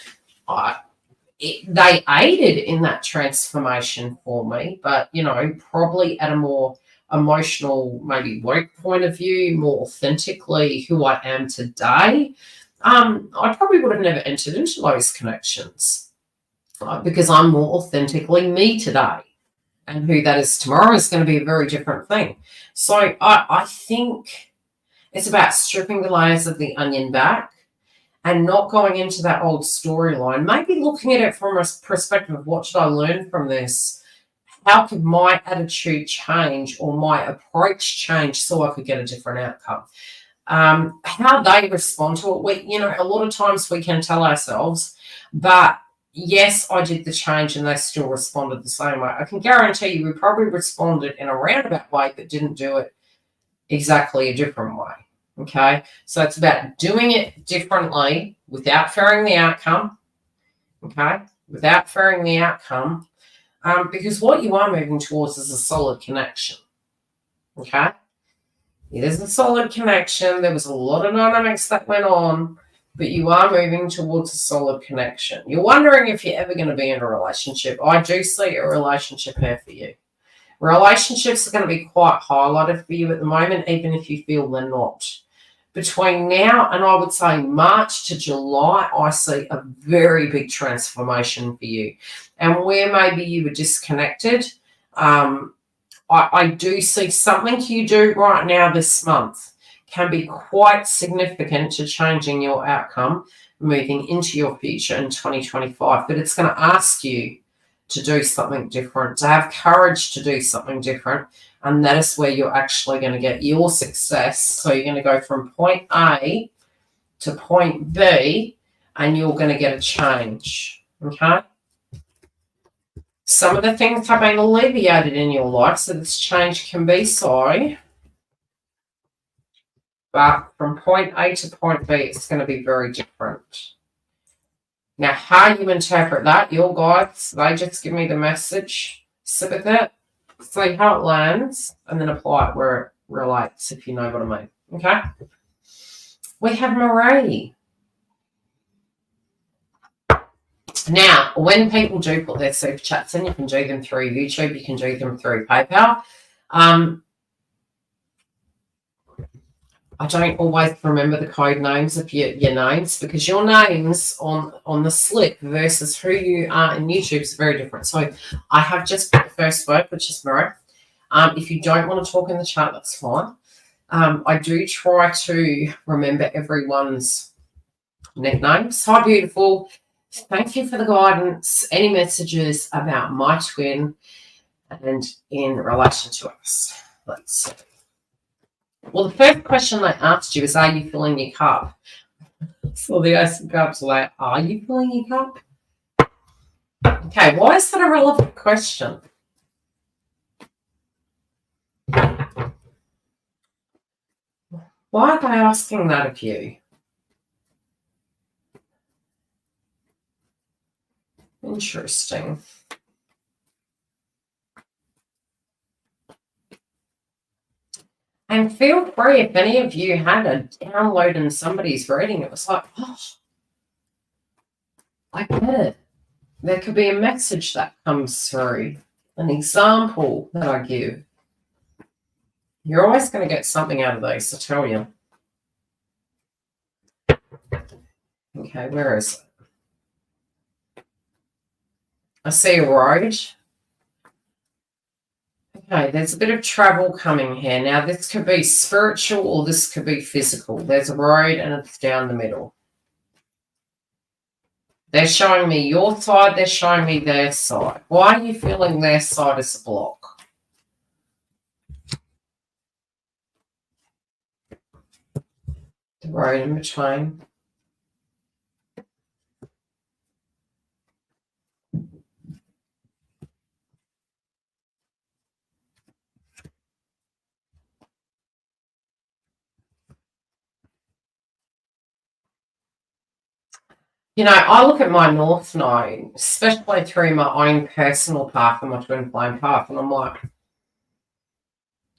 they aided in that transformation for me, but, probably at a more emotional, maybe work point of view, more authentically who I am today, I probably would have never entered into those connections because I'm more authentically me today. And who that is tomorrow is going to be a very different thing. So I think it's about stripping the layers of the onion back and not going into that old storyline, maybe looking at it from a perspective of what should I learn from this? How could my attitude change or my approach change so I could get a different outcome? How they respond to it, a lot of times we can tell ourselves, but yes, I did the change and they still responded the same way. I can guarantee you we probably responded in a roundabout way but didn't do it exactly a different way. Okay, so it's about doing it differently without fearing the outcome. Okay, without fearing the outcome, because what you are moving towards is a solid connection. Okay, it is a solid connection. There was a lot of dynamics that went on, but you are moving towards a solid connection. You're wondering if you're ever going to be in a relationship. I do see a relationship here for you. Relationships are going to be quite highlighted for you at the moment, even if you feel they're not. Between now and I would say March to July, I see a very big transformation for you. And where maybe you were disconnected, I do see something you do right now this month can be quite significant to changing your outcome moving into your future in 2025. But it's going to ask you to do something different, to have courage to do something different. And that is where you're actually going to get your success. So you're going to go from point A to point B, and you're going to get a change. Okay? Some of the things have been alleviated in your life, so this change can be sorry. But from point A to point B, it's going to be very different. Now, how you interpret that, your guides, they just give me the message, sit with it, see how it lands, and then apply it where it relates, if you know what I mean. Okay? We have Marie. Now, when people do put their super chats in, you can do them through YouTube, you can do them through PayPal. I don't always remember the code names of your names, because your names on the slip versus who you are in YouTube is very different. So I have just put the first word, which is Marie. If you don't want to talk in the chat, that's fine. I do try to remember everyone's nicknames. Hi, beautiful. Thank you for the guidance. Any messages about my twin and in relation to us? Let's see. Well, the first question they asked you is, are you filling your cup? So the Ace of Cups are like, are you filling your cup? Okay, why is that a relevant question? Why are they asking that of you? Interesting. And feel free, if any of you had a download in somebody's reading, it was like, oh, I get it. There could be a message that comes through, an example that I give. You're always going to get something out of those, I tell you. Okay, where is it? I see a road. Okay, there's a bit of travel coming here. Now, this could be spiritual or this could be physical. There's a road and it's down the middle. They're showing me your side. They're showing me their side. Why are you feeling their side as a block? The road in between. You know, I look at my North Node, especially through my own personal path and my twin flame path, and I'm like,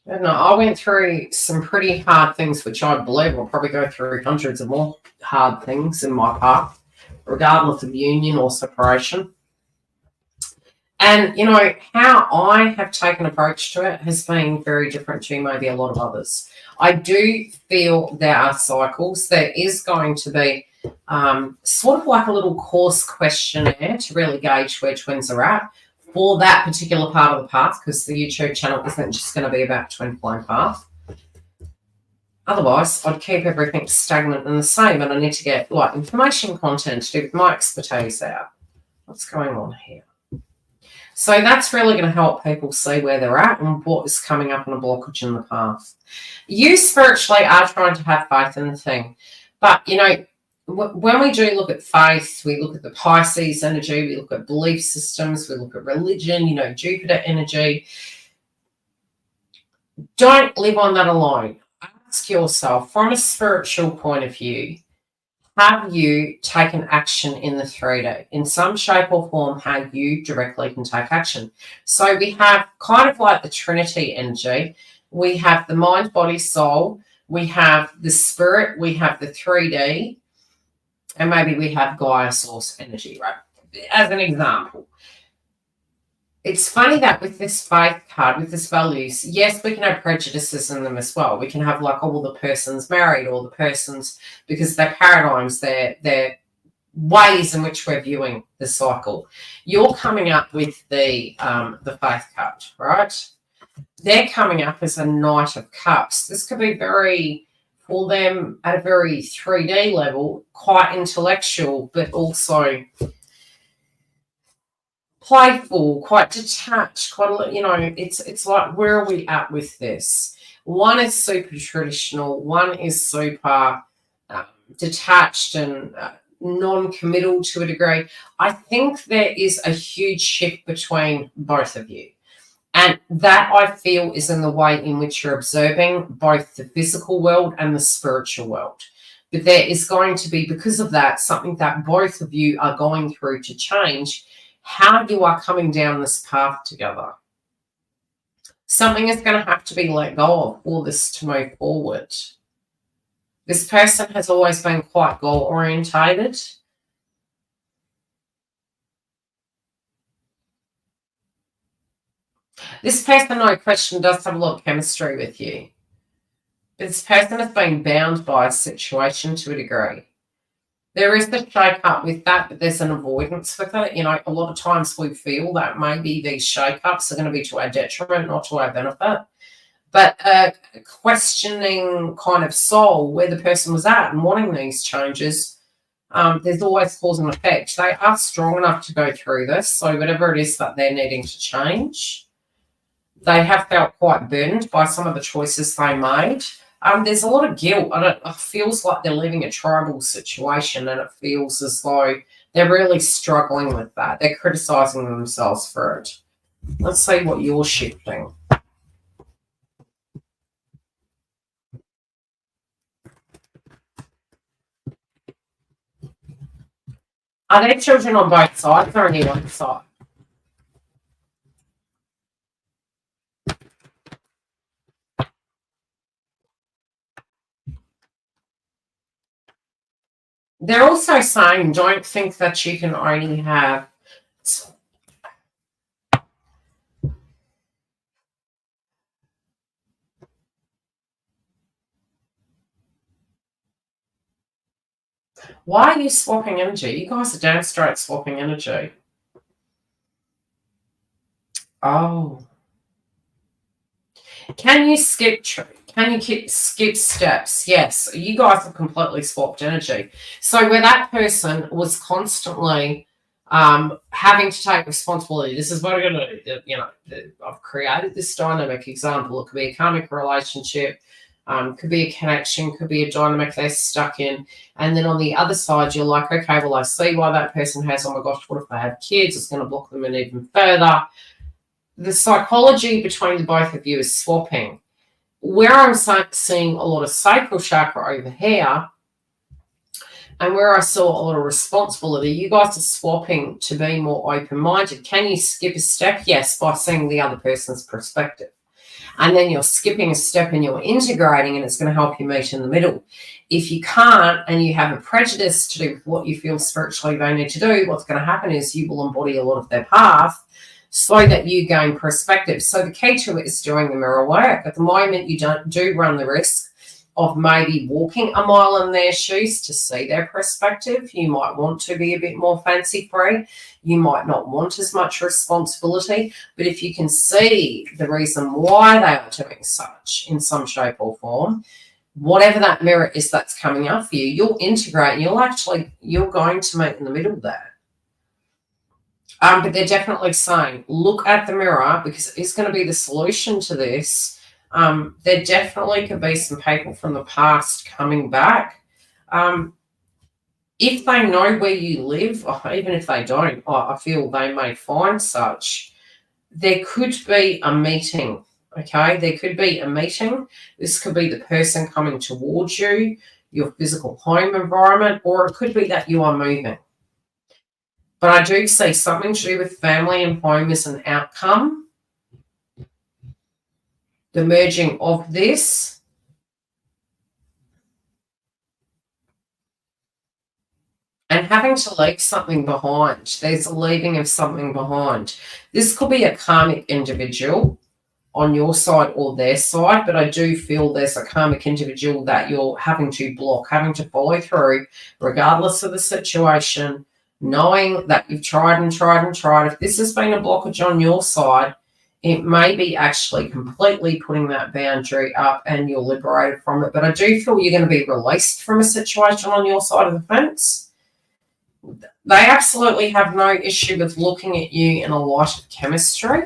I don't know, I went through some pretty hard things, which I believe will probably go through hundreds of more hard things in my path, regardless of union or separation. And, you know, how I have taken approach to it has been very different to maybe a lot of others. I do feel there are cycles. There is going to be sort of like a little course questionnaire to really gauge where twins are at for that particular part of the path, because the YouTube channel isn't just going to be about twin flame path. Otherwise, I'd keep everything stagnant and the same, and I need to get like information content to do with my expertise out. What's going on here? So that's really going to help people see where they're at and what is coming up in a blockage in the path. You spiritually are trying to have faith in the thing. But, you know, when we do look at faith, we look at the Pisces energy, we look at belief systems, we look at religion, you know, Jupiter energy. Don't live on that alone. Ask yourself, from a spiritual point of view, have you taken action in the 3D in some shape or form, how you directly can take action? So we have kind of like the Trinity energy. We have the mind, body, soul. We have the spirit. We have the 3D. And maybe we have Gaia source energy, right? As an example. It's funny that with this faith card, with this values, yes, we can have prejudices in them as well. We can have like, oh, well, the person's married, or the person's, because their paradigms, their ways in which we're viewing the cycle. You're coming up with the faith card, right? They're coming up as a Knight of Cups. This could be very, for them at a very 3D level, quite intellectual, but also playful, quite detached, quite, you know, it's like, where are we at with this? One is super traditional, one is super detached and non-committal to a degree. I think there is a huge shift between both of you. And that, I feel, is in the way in which you're observing both the physical world and the spiritual world. But there is going to be, because of that, something that both of you are going through to change how you are coming down this path together. Something is going to have to be let go of for this to move forward. This person has always been quite goal-orientated. This person, no question, does have a lot of chemistry with you. But this person has been bound by a situation to a degree. There is the shake-up with that, but there's an avoidance with it. You know, a lot of times we feel that maybe these shake-ups are going to be to our detriment, not to our benefit. But a questioning kind of soul where the person was at and wanting these changes, there's always cause and effect. They are strong enough to go through this. So whatever it is that they're needing to change, they have felt quite burdened by some of the choices they made. There's a lot of guilt. It feels like they're living a tribal situation, and it feels as though they're really struggling with that. They're criticizing themselves for it. Let's see what you're shifting. Are there children on both sides or only one side? They're also saying, don't think that you can only have... Why are you swapping energy? You guys are damn straight swapping energy. Oh. Can you skip steps? Yes. You guys have completely swapped energy. So where that person was constantly having to take responsibility, this is what I'm going to do. You know, I've created this dynamic example. It could be a karmic relationship. Could be a connection, could be a dynamic they're stuck in. And then on the other side, you're like, okay, well, I see why that person has, oh my gosh, what if they have kids? It's going to block them in even further. The psychology between the both of you is swapping. Where I'm seeing a lot of sacral chakra over here, and where I saw a lot of responsibility, you guys are swapping to be more open-minded. Can you skip a step? Yes, by seeing the other person's perspective. And then you're skipping a step and you're integrating, and it's going to help you meet in the middle. If you can't and you have a prejudice to do with what you feel spiritually they need to do, what's going to happen is you will embody a lot of their path so that you gain perspective. So the key to it is doing the mirror work. At the moment, you do run the risk of maybe walking a mile in their shoes to see their perspective. You might want to be a bit more fancy-free. You might not want as much responsibility. But if you can see the reason why they are doing such in some shape or form, whatever that mirror is that's coming up for you, you'll integrate and you're going to meet in the middle there. But they're definitely saying, look at the mirror, because it's going to be the solution to this. There definitely could be some people from the past coming back. If they know where you live, or even if they don't, I feel they may find such. There could be a meeting, okay? There could be a meeting. This could be the person coming towards you, your physical home environment, or it could be that you are moving. But I do see something to do with family and home as an outcome. The merging of this. And having to leave something behind. There's a leaving of something behind. This could be a karmic individual on your side or their side, but I do feel there's a karmic individual that you're having to block, having to follow through, regardless of the situation, knowing that you've tried and tried and tried. If this has been a blockage on your side, it may be actually completely putting that boundary up and you're liberated from it. But I do feel you're going to be released from a situation on your side of the fence. They absolutely have no issue with looking at you in a light of chemistry.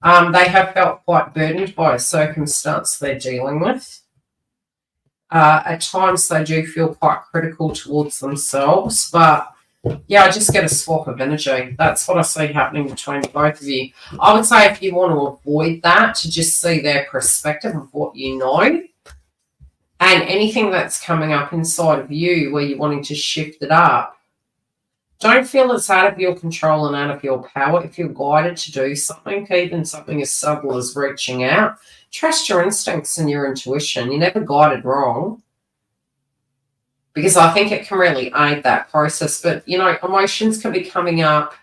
They have felt quite burdened by a circumstance they're dealing with. At times, they do feel quite critical towards themselves, but yeah, I just get a swap of energy. That's what I see happening between both of you. I would say if you want to avoid that, to just see their perspective of what you know, and anything that's coming up inside of you where you're wanting to shift it up. Don't feel it's out of your control and out of your power. If you're guided to do something, even something as subtle as reaching out, trust your instincts and your intuition. You're never guided wrong, because I think it can really aid that process. But, you know, emotions can be coming up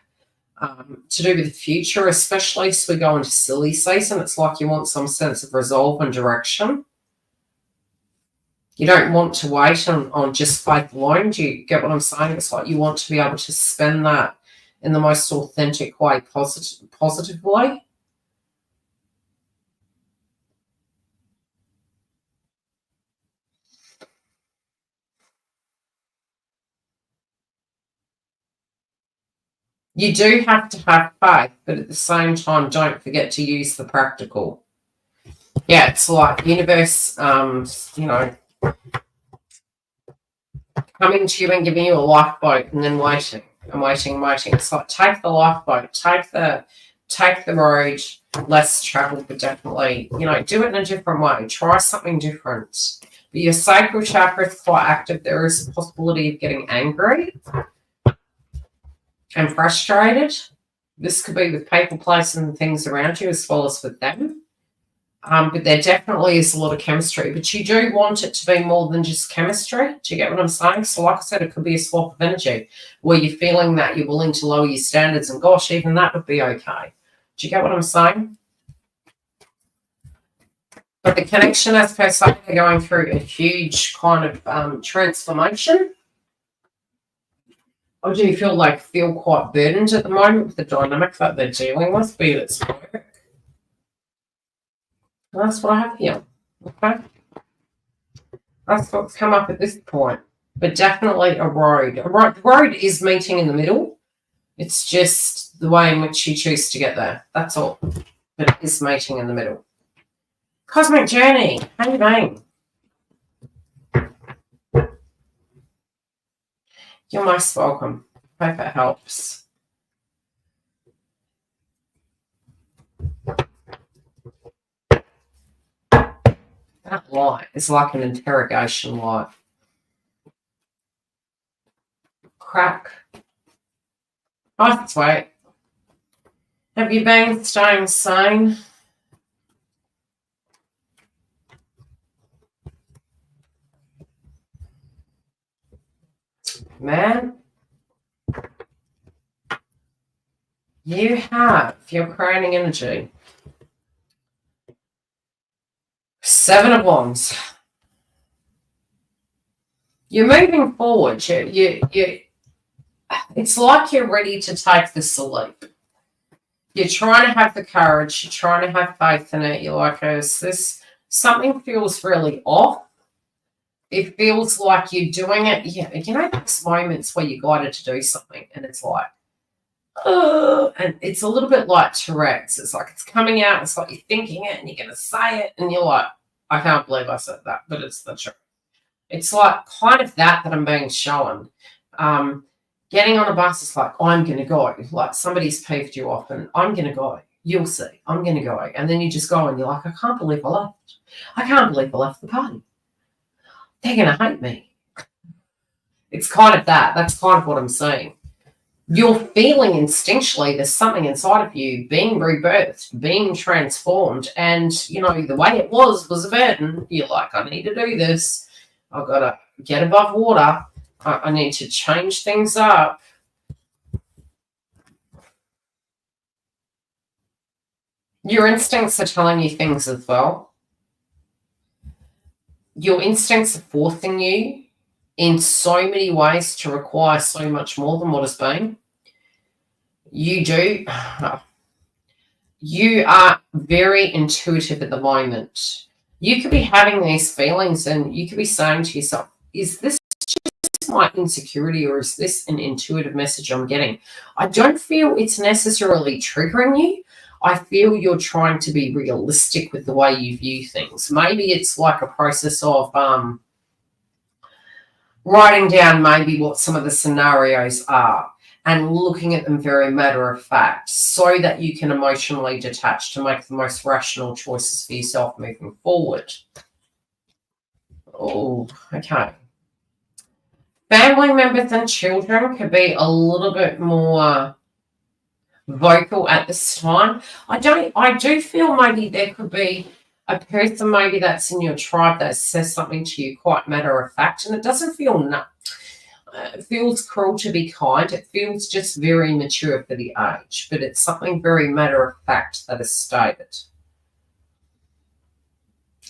to do with the future, especially as we go into silly season. It's like you want some sense of resolve and direction. You don't want to wait on just faith alone. Do you get what I'm saying? It's like you want to be able to spend that in the most authentic way, positively. You do have to have faith, but at the same time, don't forget to use the practical. Yeah, it's like universe, you know, coming to you and giving you a lifeboat and then waiting and waiting and waiting. It's like, take the lifeboat, take the road less traveled, but definitely, you know, do it in a different way. Try something different. But your sacral chakra is quite active. There is a possibility of getting angry and frustrated. This could be with people, places, and things around you, as well as with them. But there definitely is a lot of chemistry. But you do want it to be more than just chemistry. Do you get what I'm saying? So like I said, it could be a swap of energy where you're feeling that you're willing to lower your standards, and gosh, even that would be okay. Do you get what I'm saying? But the connection, as per se, they're going through a huge kind of transformation. Or do you feel quite burdened at the moment with the dynamic that they're dealing with, be it it's work? And that's what I have here. Okay? That's what's come up at this point. But definitely a road. The road is meeting in the middle. It's just the way in which you choose to get there. That's all. But it is meeting in the middle. Cosmic Journey. How you doing? You're most welcome. Hope it helps. That light is like an interrogation light. Crack. Nice sweet. Have you been staying sane? Man, you have your crowning energy. 7 of Wands. You're moving forward. It's like you're ready to take this leap. You're trying to have the courage. You're trying to have faith in it. You're like, something feels really off. It feels like you're doing it. Yeah, you know those moments where you're guided to do something and it's like, and it's a little bit like Tourette's. It's like it's coming out. It's like you're thinking it and you're going to say it and you're like, I can't believe I said that, but it's the truth. It's like kind of that I'm being shown. Getting on a bus is like, I'm going to go. Like somebody's peeved you off and I'm going to go. You'll see. I'm going to go. And then you just go and you're like, I can't believe I left. I can't believe I left the party. They're going to hate me. It's kind of that. That's kind of what I'm saying. You're feeling instinctually there's something inside of you being rebirthed, being transformed. And, you know, the way it was a burden. You're like, I need to do this. I've got to get above water. I need to change things up. Your instincts are telling you things as well. Your instincts are forcing you in so many ways to require so much more than what has been. You are very intuitive at the moment. You could be having these feelings and you could be saying to yourself, is this just my insecurity or is this an intuitive message I'm getting? I don't feel it's necessarily triggering you. I feel you're trying to be realistic with the way you view things. Maybe it's like a process of writing down maybe what some of the scenarios are and looking at them very matter of fact so that you can emotionally detach to make the most rational choices for yourself moving forward. Oh, okay. Family members and children could be a little bit more vocal at this time. I do feel maybe there could be a person maybe that's in your tribe that says something to you quite matter of fact, and it doesn't feel it feels cruel to be kind. It feels just very mature for the age, but it's something very matter of fact that is stated.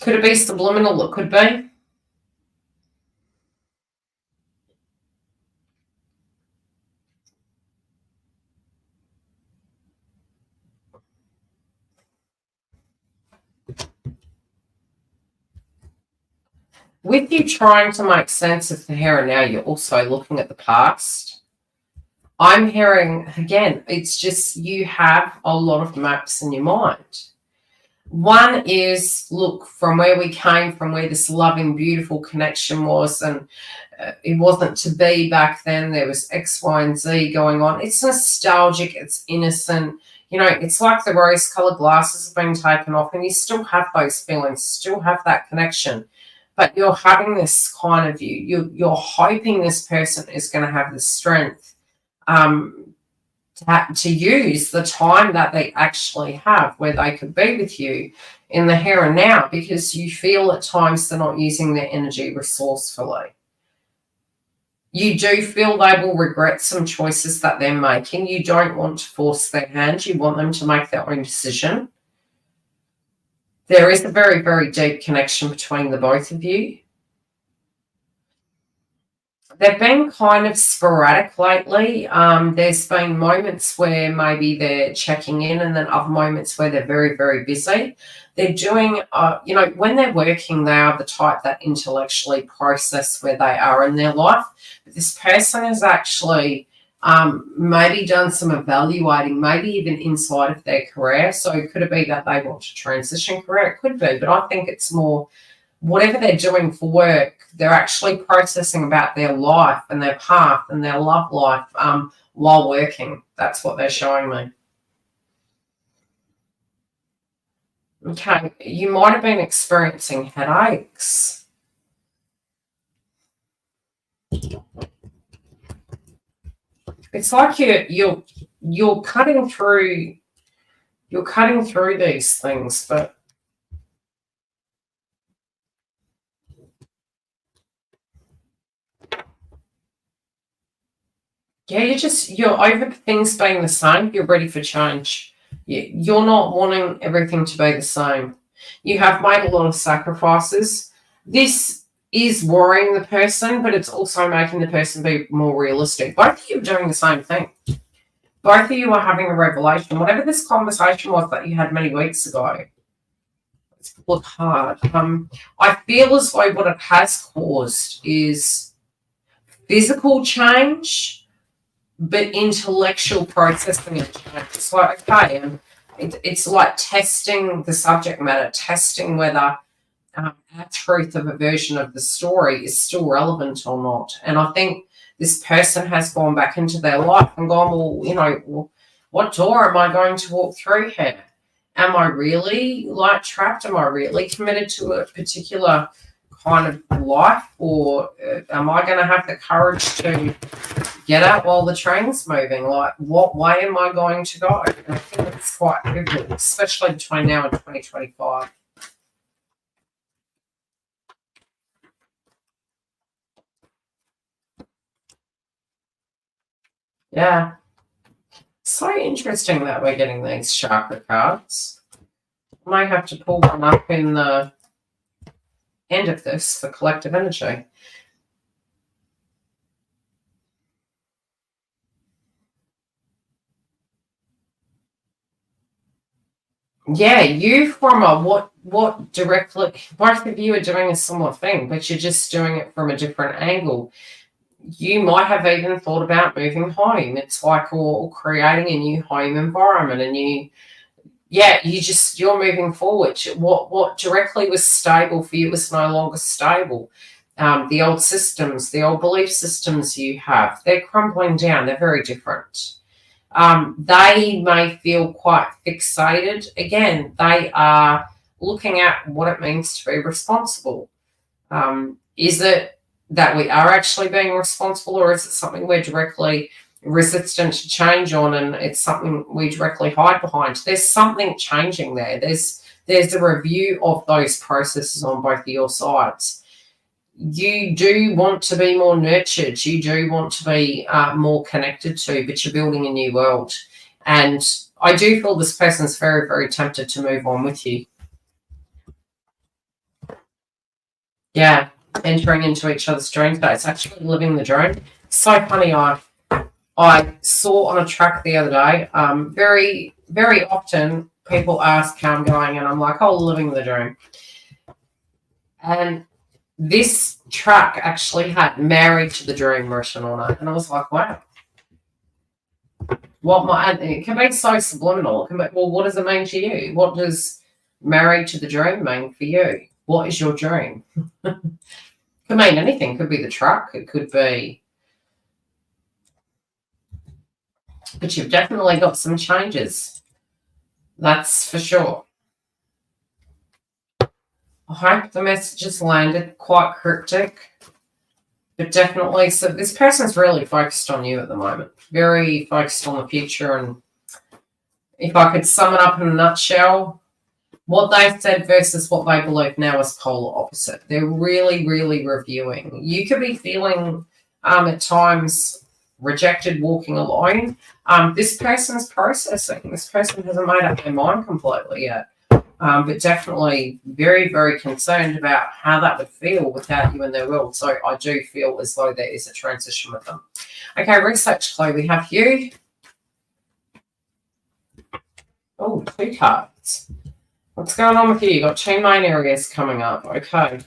Could it be subliminal? It could be. With you trying to make sense of the here and now, you're also looking at the past. I'm hearing, again, it's just you have a lot of maps in your mind. One is, look, from where we came from, where this loving, beautiful connection was, and it wasn't to be back then. There was X, Y, and Z going on. It's nostalgic. It's innocent. You know, it's like the rose-colored glasses have been taken off, and you still have those feelings, still have that connection. But you're having this kind of you're hoping this person is going to have the strength to use the time that they actually have where they could be with you in the here and now, because you feel at times they're not using their energy resourcefully. You do feel they will regret some choices that they're making. You don't want to force their hand. You want them to make their own decision. There is a very, very deep connection between the both of you. They've been kind of sporadic lately. There's been moments where maybe they're checking in, and then other moments where they're very, very busy. They're doing, when they're working, they are the type that intellectually process where they are in their life. But this person has actually maybe done some evaluating, maybe even inside of their career. So could it be that they want to transition career? It could be, but I think it's more whatever they're doing for work, they're actually processing about their life and their path and their love life while working. That's what they're showing me. Okay, you might have been experiencing headaches. It's like you're cutting through these things, but yeah, you're over things being the same. You're ready for change. You're not wanting everything to be the same. You have made a lot of sacrifices. This is worrying the person, but it's also making the person be more realistic. Both of you are doing the same thing. Both of you are having a revelation. Whatever this conversation was that you had many weeks ago, it's look hard. I feel as though what it has caused is physical change, but intellectual processing of change. It's like, okay, it's like testing the subject matter, testing whether our truth of a version of the story is still relevant or not. And I think this person has gone back into their life and gone, well, what door am I going to walk through here? Am I really trapped? Am I really committed to a particular kind of life, or am I going to have the courage to get out while the train's moving? What way am I going to go? And I think it's quite pivotal, especially between now and 2025. Yeah. So interesting that we're getting these chakra cards. I might have to pull one up in the end of this for collective energy. Yeah, you from what directly, both of you are doing a similar thing, but you're just doing it from a different angle. You might have even thought about moving home. It's like, or creating a new home environment, a new, yeah, you're moving forward. What directly was stable for you is no longer stable. The old systems, the old belief systems you have, they're crumbling down. They're very different. They may feel quite fixated. Again, they are looking at what it means to be responsible. Is it that we are actually being responsible, or is it something we're directly resistant to change on, and it's something we directly hide behind? There's something changing there. There's a review of those processes on both of your sides. You do want to be more nurtured. You do want to be more connected to, but you're building a new world. And I do feel this person's very, very tempted to move on with you. Yeah, entering into each other's dream states, actually living the dream. So funny, I saw on a track the other day, very, very often people ask how I'm going, and I'm like, oh, living the dream. And this track actually had married to the dream written on it. And I was like, wow. It can be so subliminal. It can be, well, what does it mean to you? What does married to the dream mean for you? What is your dream? Could mean anything. Could be the truck. It could be. But you've definitely got some changes. That's for sure. I hope the messages landed. Quite cryptic. But definitely, so this person's really focused on you at the moment. Very focused on the future. And if I could sum it up in a nutshell, what they said versus what they believe now is polar opposite. They're really, really reviewing. You could be feeling at times rejected, walking alone. This person's processing. This person hasn't made up their mind completely yet. But definitely very, very concerned about how that would feel without you in their world. So I do feel as though there is a transition with them. Okay, research clue. We have you. Oh, 2 cards. What's going on with you? You've got 2 main areas coming up. Okay.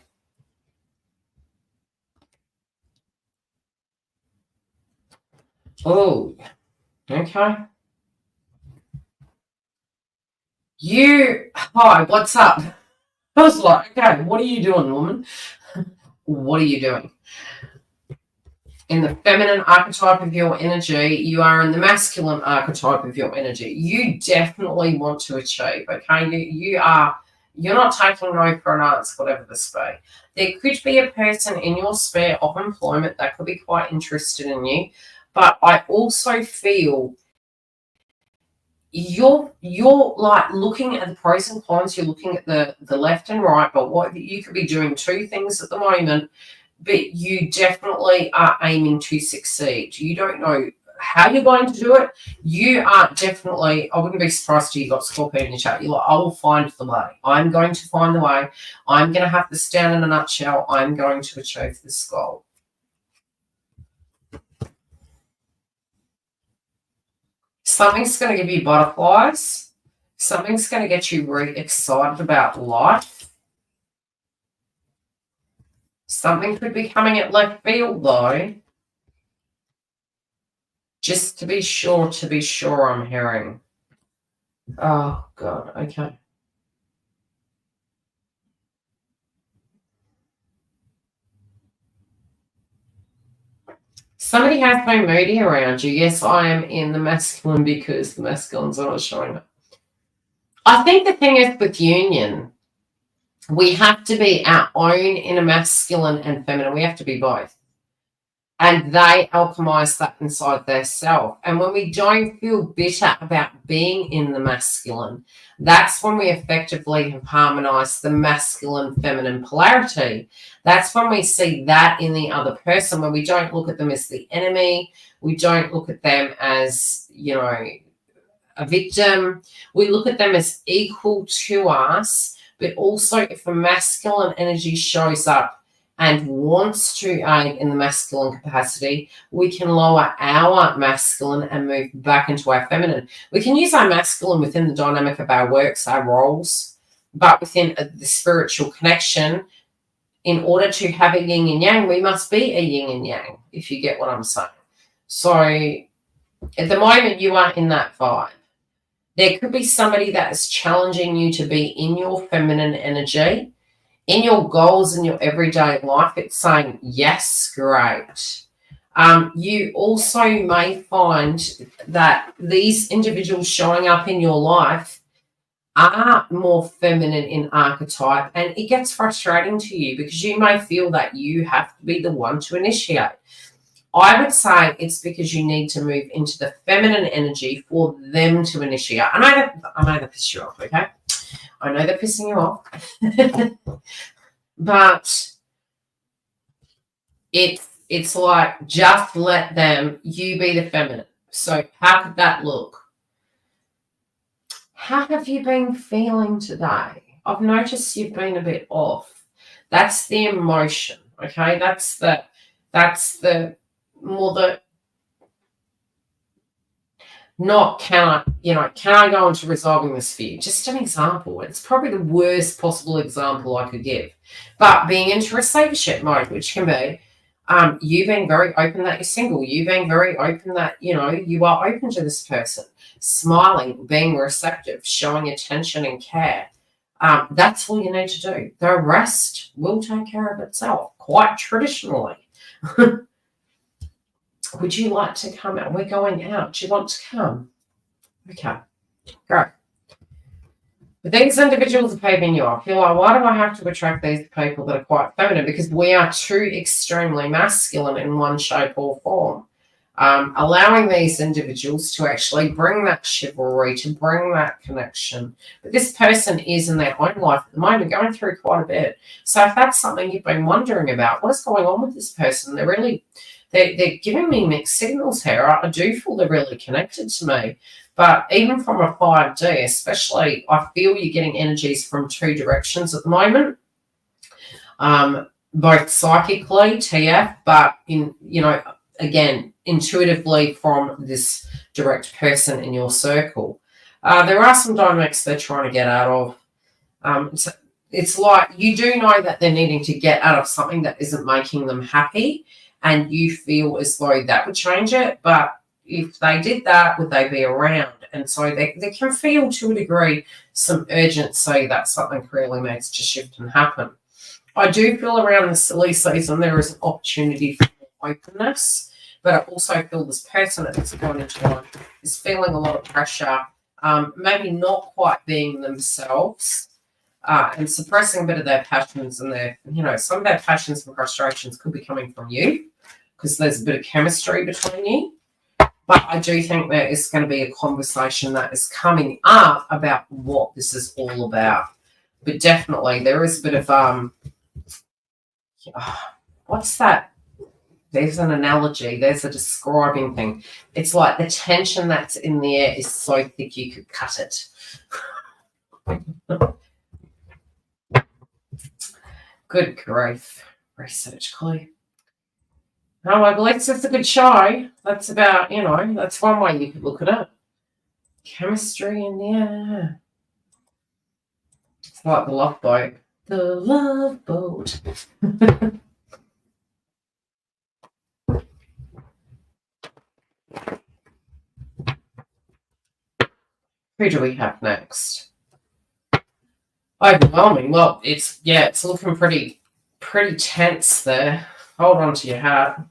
Oh, okay. Hi, what's up? I was like, okay, what are you doing, woman? What are you doing? In the feminine archetype of your energy, you are in the masculine archetype of your energy. You definitely want to achieve, okay? You're not taking no for an answer, whatever this be. There could be a person in your sphere of employment that could be quite interested in you, but I also feel you're like looking at the pros and cons. You're looking at the left and right, but what you could be doing 2 things at the moment, but you definitely are aiming to succeed. You don't know how you're going to do it. You are definitely, I wouldn't be surprised if you got Scorpio in your chat. You're like, I will find the way. I'm going to find the way. I'm going to have this down in a nutshell. I'm going to achieve this goal. Something's going to give you butterflies. Something's going to get you really excited about life. Something could be coming at left field, though. Just to be sure, I'm hearing. Oh, God, okay. Somebody has been moody around you. Yes, I am in the masculine because the masculine's not showing up. I think the thing is with union, we have to be our own inner masculine and feminine. We have to be both. And they alchemize that inside their self. And when we don't feel bitter about being in the masculine, that's when we effectively have harmonized the masculine feminine polarity. That's when we see that in the other person, when we don't look at them as the enemy. We don't look at them as, a victim. We look at them as equal to us. But also if the masculine energy shows up and wants to aid in the masculine capacity, we can lower our masculine and move back into our feminine. We can use our masculine within the dynamic of our works, our roles, but within the spiritual connection, in order to have a yin and yang, we must be a yin and yang, if you get what I'm saying. So at the moment, you are in that vibe. There could be somebody that is challenging you to be in your feminine energy, in your goals, in your everyday life. It's saying, yes, great. You also may find that these individuals showing up in your life are more feminine in archetype, and it gets frustrating to you because you may feel that you have to be the one to initiate. I would say it's because you need to move into the feminine energy for them to initiate. I know that piss you off, okay? I know they're pissing you off. But it's like, just let them, you be the feminine. So how could that look? How have you been feeling today? I've noticed you've been a bit off. That's the emotion, okay? That's the more the, not can I go into resolving this for you? Just an example. It's probably the worst possible example I could give. But being into receivership mode, which can be you being very open that you're single, you being very open that, you are open to this person, smiling, being receptive, showing attention and care. That's all you need to do. The rest will take care of itself, quite traditionally. Would you like to come out? We're going out. Do you want to come? Okay, great. But these individuals are paving you off. You're like, why do I have to attract these people that are quite feminine? Because we are too extremely masculine in one shape or form. Allowing these individuals to actually bring that chivalry, to bring that connection. But this person is in their own life at the moment going through quite a bit. So if that's something you've been wondering about, what's going on with this person? They're giving me mixed signals here. I do feel they're really connected to me. But even from a 5D, especially, I feel you're getting energies from two directions at the moment. Both psychically, TF, but again, intuitively from this direct person in your circle. There are some dynamics they're trying to get out of. So it's like you do know that they're needing to get out of something that isn't making them happy, and you feel as though that would change it. But if they did that, would they be around? And so they can feel, to a degree, some urgency that something really needs to shift and happen. I do feel around the silly season there is an opportunity for openness, but I also feel this person at this point in time is feeling a lot of pressure, maybe not quite being themselves, and suppressing a bit of their passions and some of their passions and frustrations could be coming from you because there's a bit of chemistry between you. But I do think there is going to be a conversation that is coming up about what this is all about. But definitely there is a bit of, what's that? There's an analogy. There's a describing thing. It's like the tension that's in the air is so thick you could cut it. Good grief. Research clue. Oh, I believe it's a good show. That's about, that's one way you could look at it. Chemistry in the air. It's like the Love Boat. The Love Boat. Who do we have next? Overwhelming. Well, it's looking pretty tense there. Hold on to your hat.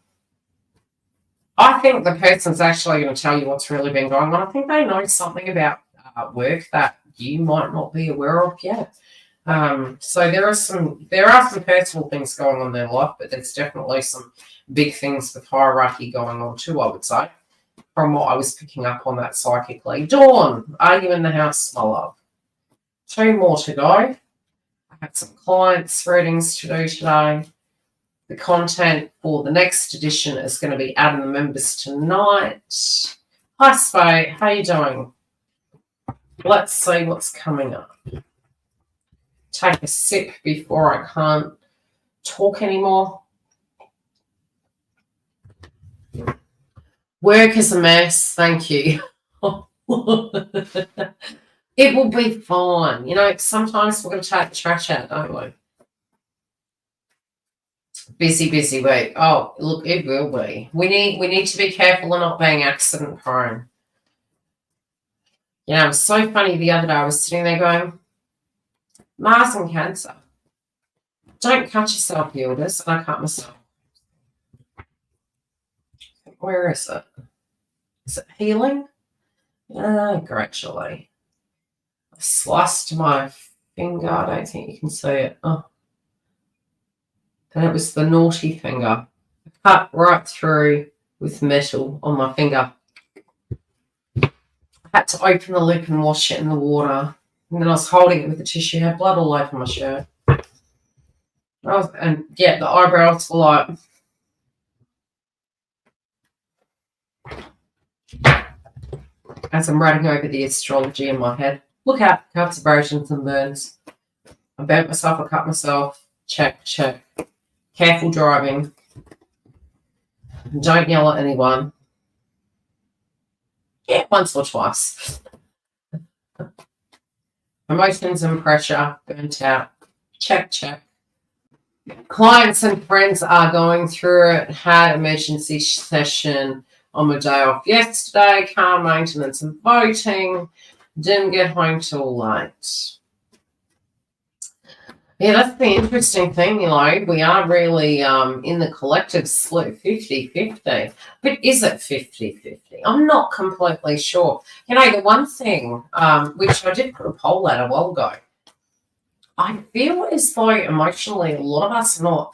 I think the person's actually going to tell you what's really been going on. I think they know something about work that you might not be aware of yet. So there are some personal things going on in their life, but there's definitely some big things with hierarchy going on too, I would say, from what I was picking up on that psychically. Dawn, are you in the house, my love? 2 more to go. I had some clients readings to do today. The content for the next edition is going to be adding the members tonight. Hi, Spay. How you doing? Let's see what's coming up. Take a sip before I can't talk anymore. Work is a mess. Thank you. It will be fine. Sometimes we're going to take the trash out, don't we? Busy, busy week. Oh, look, it will be. We need to be careful of not being accident prone. You know, it was so funny the other day. I was sitting there going, Mars and Cancer. Don't cut yourself, Yildiz. And I cut myself. Where is it? Is it healing? Gradually. I sliced my finger. I don't think you can see it. Oh. And it was the naughty finger. I cut right through with metal on my finger. I had to open the lip and wash it in the water. And then I was holding it with the tissue. I had blood all over my shirt. And yeah, the eyebrows were like... As I'm writing over the astrology in my head. Look out, cuts, abrasions and burns. I burnt myself, I cut myself. Check, check. Careful driving. Don't yell at anyone. Yeah, once or twice. Emotions and pressure, burnt out. Check, check. Clients and friends are going through it. Had emergency session on my day off yesterday. Car maintenance and voting. Didn't get home till late. Yeah, that's the interesting thing, you know. We are really in the collective split 50-50. But is it 50-50? I'm not completely sure. You know, the one thing, which I did put a poll out a while ago, I feel as though emotionally a lot of us are not,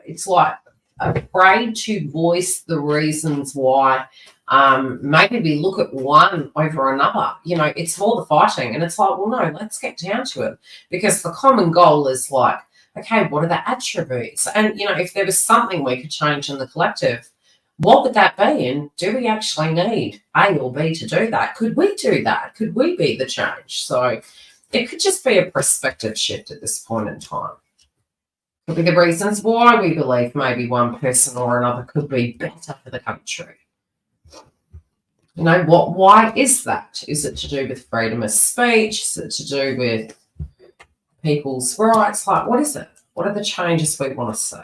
it's like afraid to voice the reasons why. Maybe we look at one over another. You know, it's more the fighting. And it's like, well, no, let's get down to it. Because the common goal is like, okay, what are the attributes? And, you know, if there was something we could change in the collective, what would that be? And do we actually need A or B to do that? Could we do that? Could we be the change? So it could just be a perspective shift at this point in time. Could be the reasons why we believe maybe one person or another could be better for the country. You know, why is that? Is it to do with freedom of speech? Is it to do with people's rights? Like, what is it? What are the changes we want to see?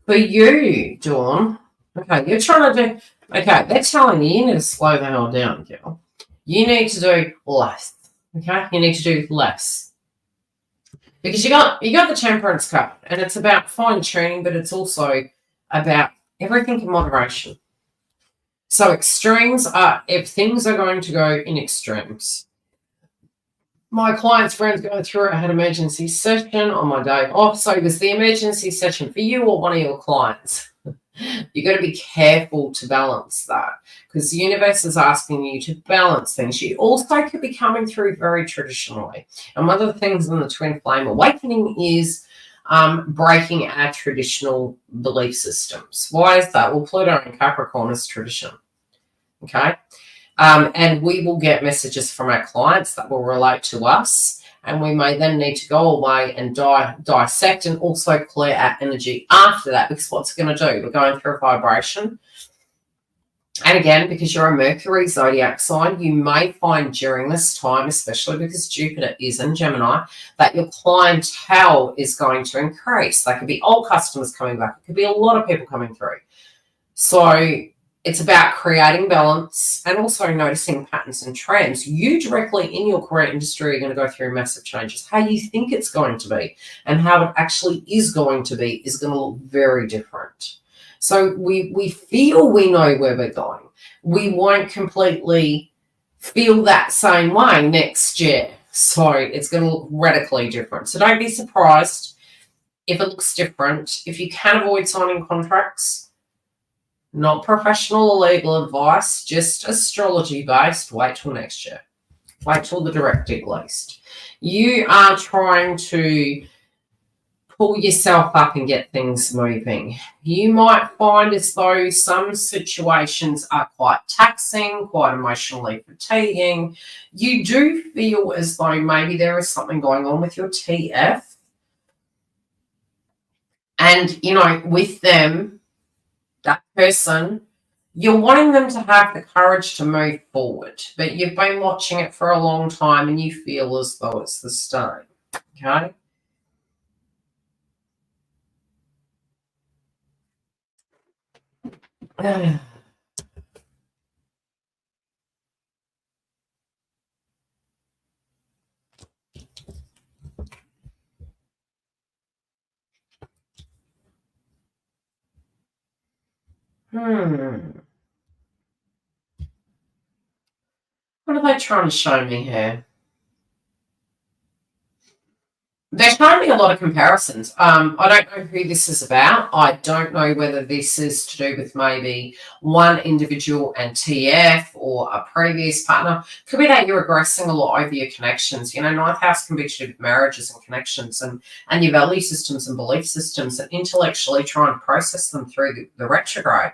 For you, Dawn, okay, you're trying to do, okay, they're telling you need to slow the hell down, girl. You need to do less, okay? You need to do less. Because you got the temperance card, and it's about fine-tuning, but it's also about everything in moderation. So extremes are, if things are going to go in extremes. My client's friend's going through it. I had an emergency session on my day off. So it was the emergency session for you or one of your clients. You've got to be careful to balance that because the universe is asking you to balance things. You also could be coming through very traditionally. And one of the things in the Twin Flame Awakening is breaking our traditional belief systems. Why is that? Well, Pluto in Capricorn is tradition. Okay. And we will get messages from our clients that will relate to us. And we may then need to go away and dissect and also clear our energy after that. Because what's it going to do? We're going through a vibration. And again, because you're a Mercury zodiac sign, you may find during this time, especially because Jupiter is in Gemini, that your clientele is going to increase. There could be old customers coming back. It could be a lot of people coming through. So it's about creating balance and also noticing patterns and trends. You directly in your career industry are going to go through massive changes. How you think it's going to be and how it actually is going to be is going to look very different. So we feel we know where we're going. We won't completely feel that same way next year. So it's going to look radically different. So don't be surprised if it looks different. If you can avoid signing contracts, not professional or legal advice, just astrology based, wait till next year. Wait till the direct at least. You are trying to pull yourself up and get things moving. You might find as though some situations are quite taxing, quite emotionally fatiguing. You do feel as though maybe there is something going on with your TF. And, you know, with them, that person, you're wanting them to have the courage to move forward. But you've been watching it for a long time and you feel as though it's the same. Okay? What are they trying to show me here? They're showing me a lot of comparisons. I don't know who this is about. I don't know whether this is to do with maybe one individual and TF or a previous partner. Could be that you're aggressing a lot over your connections. You know, ninth house can be to do with marriages and connections and your value systems and belief systems, and intellectually try and process them through the retrograde.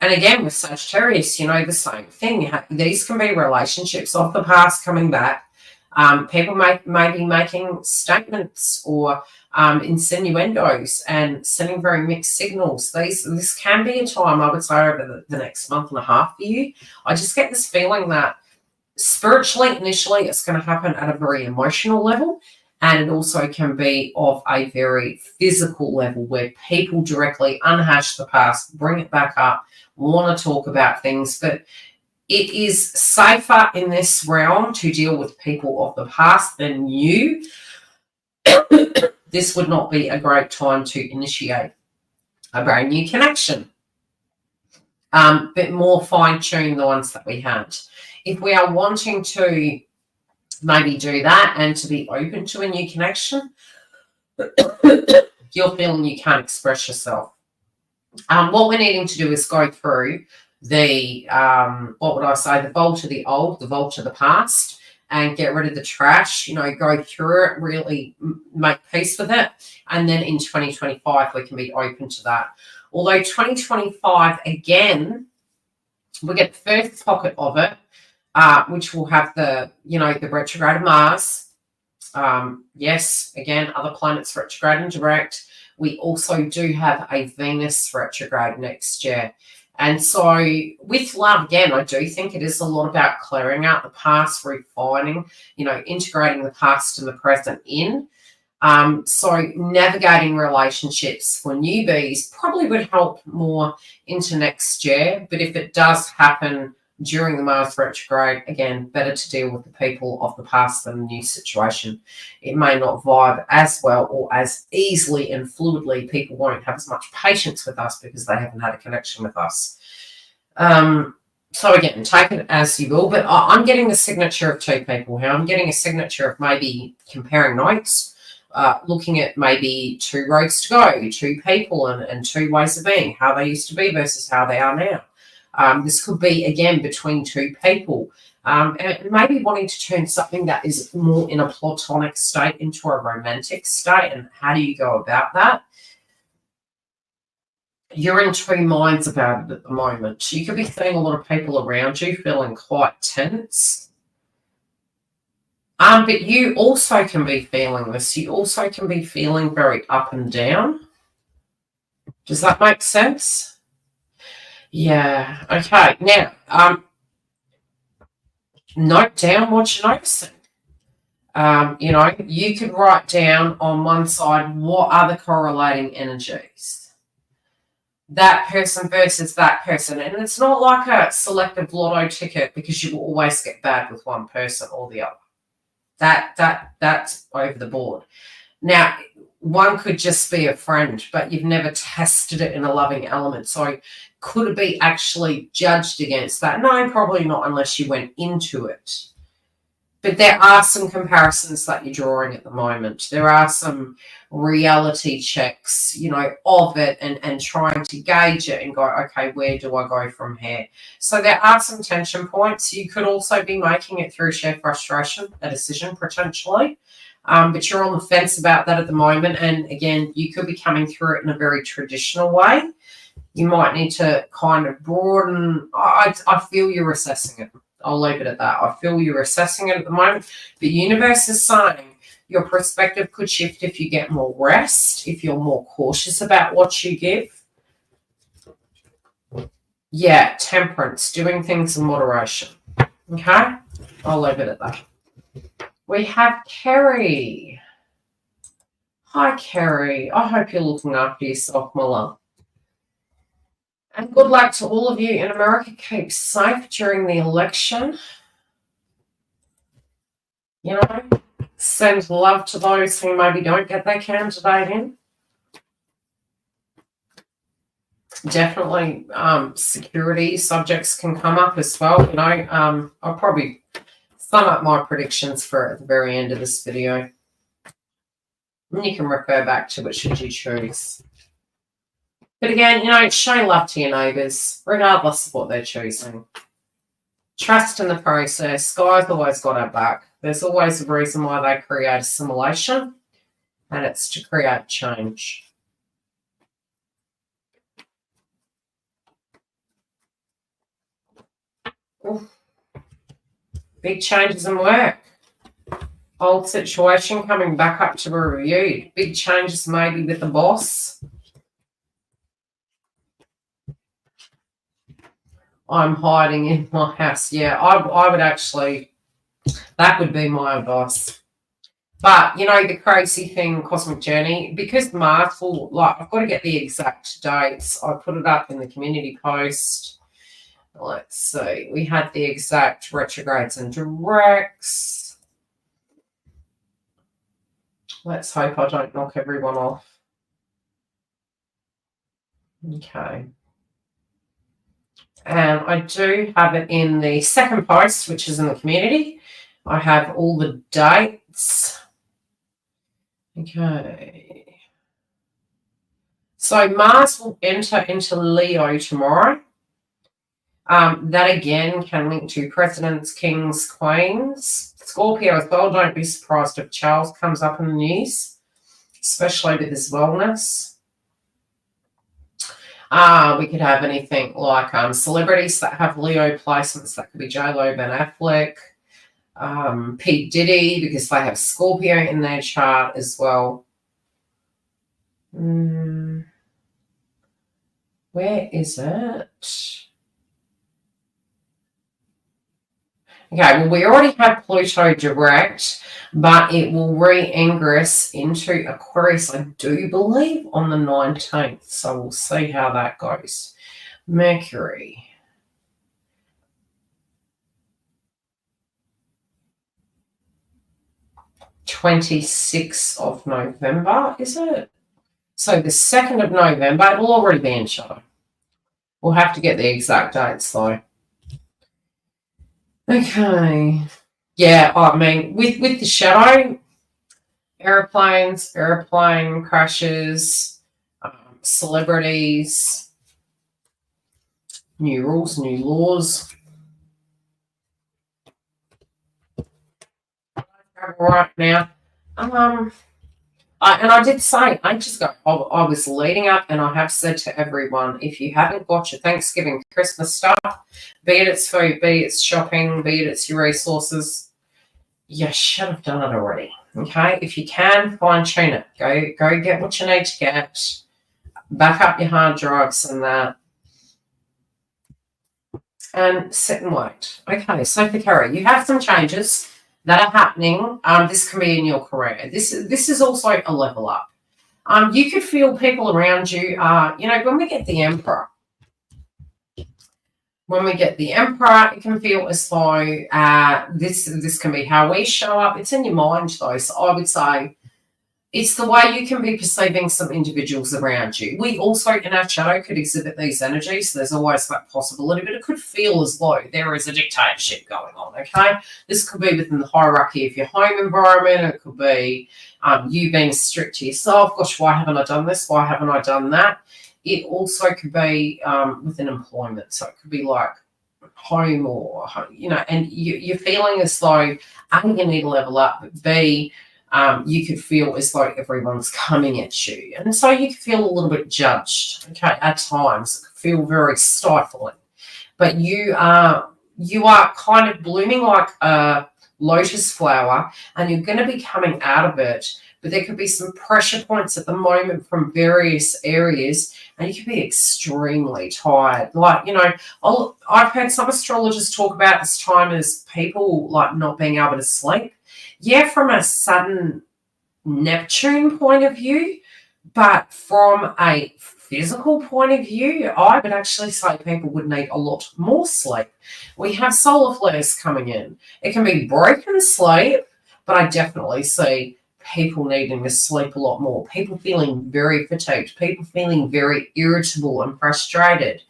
And again, with Sagittarius, you know, the same thing. These can be relationships of the past coming back. People may be making statements or insinuendos and sending very mixed signals. This can be a time, I would say, over the next month and a half for you. I just get this feeling that spiritually, initially, it's going to happen at a very emotional level. And it also can be of a very physical level where people directly unhash the past, bring it back up, want to talk about things. But it is safer in this realm to deal with people of the past than you. This would not be a great time to initiate a brand new connection. But more fine-tune the ones that we had. If we are wanting to maybe do that and to be open to a new connection, you're feeling you can't express yourself. What we're needing to do is go through the, what would I say, the vault of the old, the vault of the past, and get rid of the trash, you know, go through it, really make peace with it. And then in 2025, we can be open to that. Although 2025, again, we get the first pocket of it, which will have the, you know, the retrograde of Mars. Yes, again, other planets retrograde and direct. We also do have a Venus retrograde next year. And so with love, again, I do think it is a lot about clearing out the past, refining, you know, integrating the past and the present in. So navigating relationships for newbies probably would help more into next year. But if it does happen during the Mars retrograde, again, better to deal with the people of the past than the new situation. It may not vibe as well or as easily and fluidly. People won't have as much patience with us because they haven't had a connection with us. So again, take it as you will, but I'm getting the signature of two people here. I'm getting a signature of maybe comparing notes, looking at maybe two roads to go, two people and two ways of being, how they used to be versus how they are now. This could be, again, between two people, and maybe wanting to turn something that is more in a platonic state into a romantic state. And how do you go about that? You're in two minds about it at the moment. You could be seeing a lot of people around you feeling quite tense. But you also can be feeling this. You also can be feeling very up and down. Does that make sense? Yeah. Okay. Now, note down what you're noticing. You know, you could write down on one side what are the correlating energies. That person versus that person. And it's not like a selective lotto ticket because you will always get bad with one person or the other. That's over the board. Now, one could just be a friend, but you've never tested it in a loving element. So could it be actually judged against that? No, probably not unless you went into it. But there are some comparisons that you're drawing at the moment. There are some reality checks, you know, of it and trying to gauge it and go, okay, where do I go from here? So there are some tension points. You could also be making it through sheer frustration, a decision potentially. But you're on the fence about that at the moment. And again, you could be coming through it in a very traditional way. You might need to kind of broaden. I feel you're assessing it. I'll leave it at that. I feel you're assessing it at the moment. The universe is saying your perspective could shift if you get more rest, if you're more cautious about what you give. Yeah, temperance, doing things in moderation. Okay? I'll leave it at that. We have Kerry. Hi, Kerry. I hope you're looking after yourself, my love. And good luck to all of you in America. Keep safe during the election. You know, send love to those who maybe don't get their candidate in. Definitely security subjects can come up as well. You know, I'll probably sum up my predictions for at the very end of this video. And you can refer back to it should you choose. But again, you know, show love to your neighbours, regardless of what they're choosing. Trust in the process. God's always got our back. There's always a reason why they create assimilation, and it's to create change. Oof. Big changes in work. Old situation coming back up to be reviewed. Big changes maybe with the boss. I'm hiding in my house. Yeah, I would actually, that would be my advice. But, you know, the crazy thing, Cosmic Journey, because Mars will, like, I've got to get the exact dates. I put it up in the community post. Let's see. We had the exact retrogrades and directs. Let's hope I don't knock everyone off. Okay. And I do have it in the second post, which is in the community. I have all the dates. Okay. So Mars will enter into Leo tomorrow. That again can link to presidents, kings, queens. Scorpio as well. Don't be surprised if Charles comes up in the news, especially with his wellness. We could have anything like celebrities that have Leo placements. That could be J-Lo, Ben Affleck, Pete Diddy, because they have Scorpio in their chart as well. Where is it? Okay, well, we already have Pluto direct, but it will re-ingress into Aquarius, I do believe, on the 19th. So we'll see how that goes. Mercury. (26th of November), is it? So the 2nd of November, it will already be in shadow. We'll have to get the exact dates, though. Okay. Yeah, I mean, with the shadow, airplanes, airplane crashes, celebrities, new rules, new laws. Right now, and I did say, I was leading up, and I have said to everyone, if you haven't got your Thanksgiving, Christmas stuff, be it it's food, be it it's shopping, be it it's your resources, you should have done it already. Okay, if you can, fine-tune it. Go get what you need to get. Back up your hard drives and that. And sit and wait. Okay, so for Kerry, you have some changes that are happening. This can be in your career. This is also a level up. You could feel people around you. You know, when we get the Emperor, it can feel as though this can be how we show up. It's in your mind, though. So I would say it's the way you can be perceiving some individuals around you. We also, in our shadow, could exhibit these energies. So there's always that possibility, but it could feel as though there is a dictatorship going on, okay? This could be within the hierarchy of your home environment. It could be you being strict to yourself. Gosh, why haven't I done this? Why haven't I done that? It also could be within employment. So it could be like home or, you know, and you're feeling as though, A, you need to level up, but B, you could feel as though everyone's coming at you. And so you could feel a little bit judged, okay, at times. It could feel very stifling. But you are kind of blooming like a lotus flower, and you're going to be coming out of it. But there could be some pressure points at the moment from various areas, and you could be extremely tired. Like, you know, I've heard some astrologers talk about this time as people like not being able to sleep. Yeah, from a Saturn Neptune point of view, but from a physical point of view, I would actually say people would need a lot more sleep. We have solar flares coming in. It can be broken sleep, but I definitely see people needing to sleep a lot more. People feeling very fatigued. People feeling very irritable and frustrated.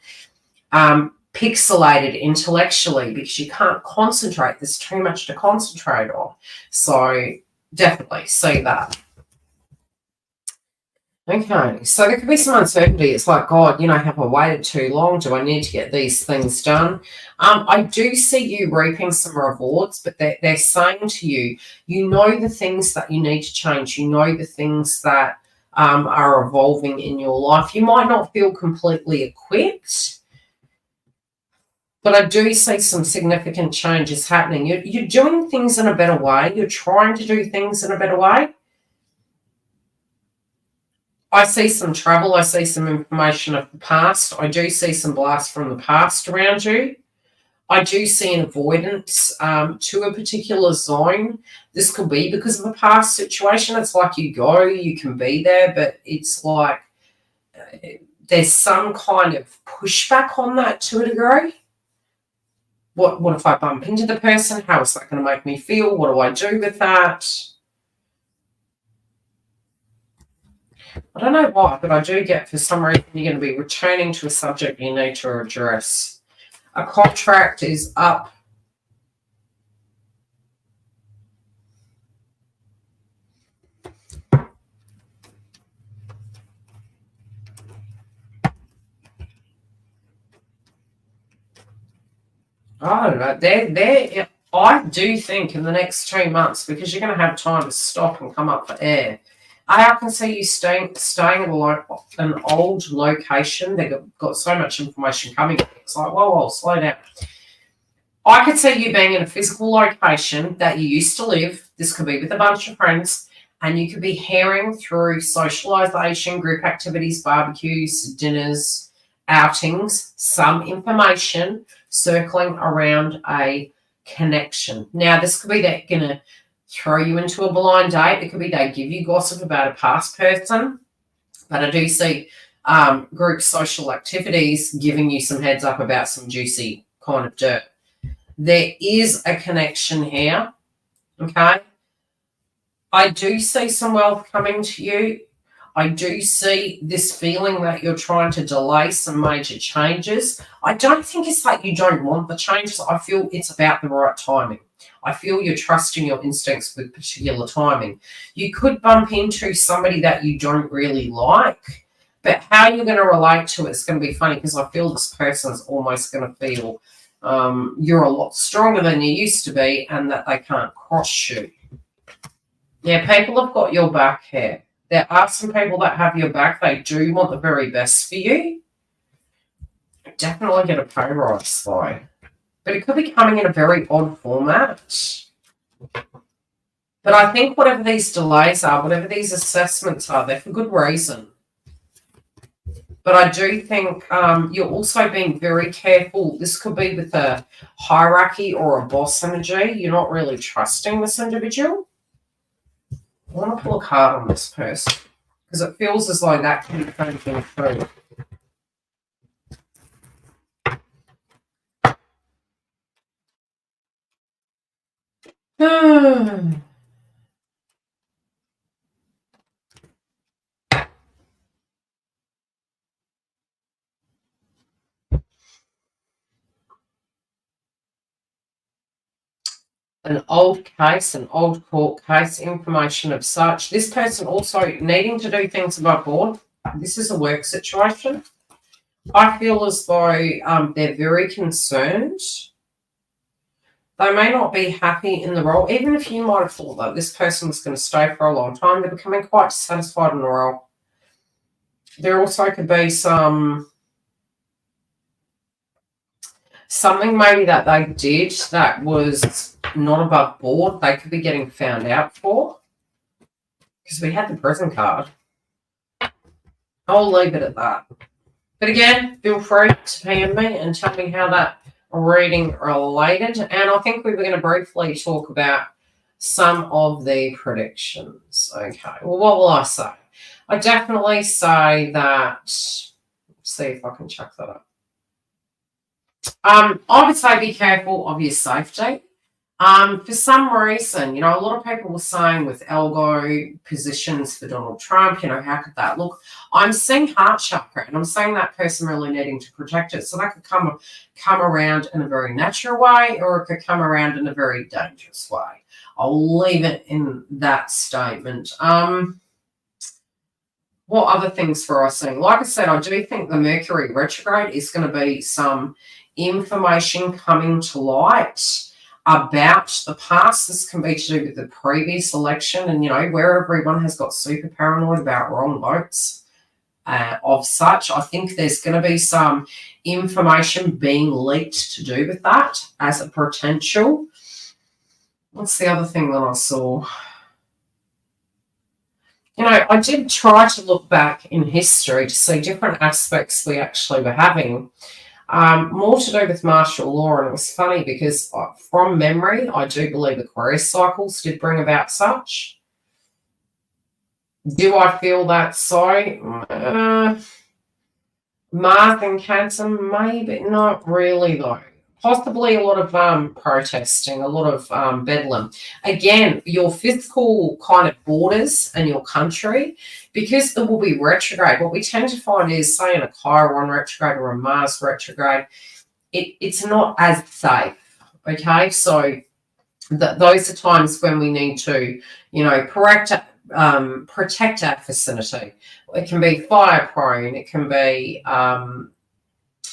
Pixelated intellectually because you can't concentrate. There's too much to concentrate on. So definitely see that. Okay, so there could be some uncertainty. It's like, God, have I waited too long? Do I need to get these things done? I do see you reaping some rewards, but they're saying to you, the things that you need to change. The things that are evolving in your life. You might not feel completely equipped, but I do see some significant changes happening. You're doing things in a better way. You're trying to do things in a better way. I see some travel. I see some information of the past. I do see some blasts from the past around you. I do see an avoidance to a particular zone. This could be because of a past situation. It's like you can be there, but it's like there's some kind of pushback on that to a degree. What if I bump into the person? How is that going to make me feel? What do I do with that? I don't know why, but I do get for some reason you're going to be returning to a subject you need to address. A contract is up. I don't know. I do think in the next 2 months, because you're going to have time to stop and come up for air, I can see you staying at an old location. They've got so much information coming. It's like, whoa, slow down. I could see you being in a physical location that you used to live. This could be with a bunch of friends, and you could be hearing through socialization, group activities, barbecues, dinners, outings, some information circling around a connection. Now, this could be that going to throw you into a blind date. It could be they give you gossip about a past person, but I do see group social activities giving you some heads up about some juicy kind of dirt. There is a connection here, okay? I do see some wealth coming to you. I do see this feeling that you're trying to delay some major changes. I don't think it's like you don't want the changes. I feel it's about the right timing. I feel you're trusting your instincts with particular timing. You could bump into somebody that you don't really like, but how you're going to relate to it's going to be funny because I feel this person's almost going to feel you're a lot stronger than you used to be and that they can't cross you. Yeah, people have got your back here. There are some people that have your back. They do want the very best for you. Definitely get a pay rise, though. But it could be coming in a very odd format. But I think whatever these delays are, whatever these assessments are, they're for good reason. But I do think you're also being very careful. This could be with a hierarchy or a boss energy. You're not really trusting this individual. I want to pull a card on this person because it feels as though that can be coming through. An old case, an old court case, information of such. This person also needing to do things above board. This is a work situation. I feel as though they're very concerned. They may not be happy in the role, even if you might have thought that this person was going to stay for a long time. They're becoming quite dissatisfied in the role. There also could be something maybe that they did that was not above board. They could be getting found out for because we had the prison card. I'll leave it at that. But again, feel free to PM me and tell me how that reading related. And I think we were going to briefly talk about some of the predictions. Okay, well, what will I say? I definitely say that, let's see if I can chuck that up. I would say be careful of your safety. For some reason, a lot of people were saying with elbow positions for Donald Trump, how could that look? I'm seeing heart chakra, and I'm seeing that person really needing to protect it. So that could come around in a very natural way, or it could come around in a very dangerous way. I'll leave it in that statement. What other things for us seeing? Like I said, I do think the Mercury retrograde is going to be some information coming to light about the past. This can be to do with the previous election and, where everyone has got super paranoid about wrong votes of such. I think there's going to be some information being leaked to do with that as a potential. What's the other thing that I saw? I did try to look back in history to see different aspects we actually were having. More to do with martial law, and it was funny because from memory, I do believe Aquarius cycles did bring about such. Do I feel that so? Mars and Cancer, maybe not really though. Possibly a lot of protesting, a lot of bedlam. Again, your physical kind of borders and your country, because it will be retrograde, what we tend to find is, say, in a Chiron retrograde or a Mars retrograde, it's not as safe, okay? So those are times when we need to, protect our vicinity. It can be fire prone, it can be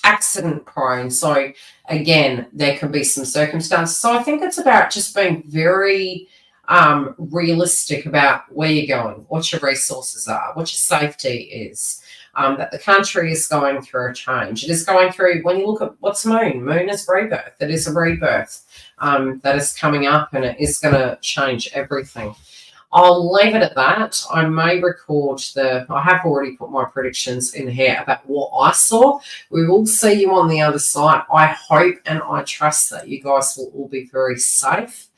accident prone. So again, there can be some circumstances. So I think it's about just being very realistic about where you're going, what your resources are, what your safety is, that the country is going through a change. It is going through, when you look at what's moon is rebirth. It is a rebirth that is coming up, and it is going to change everything. I'll leave it at that. I may record I have already put my predictions in here about what I saw. We will see you on the other side. I hope and I trust that you guys will all be very safe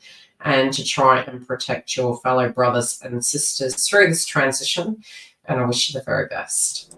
and to try and protect your fellow brothers and sisters through this transition. And I wish you the very best.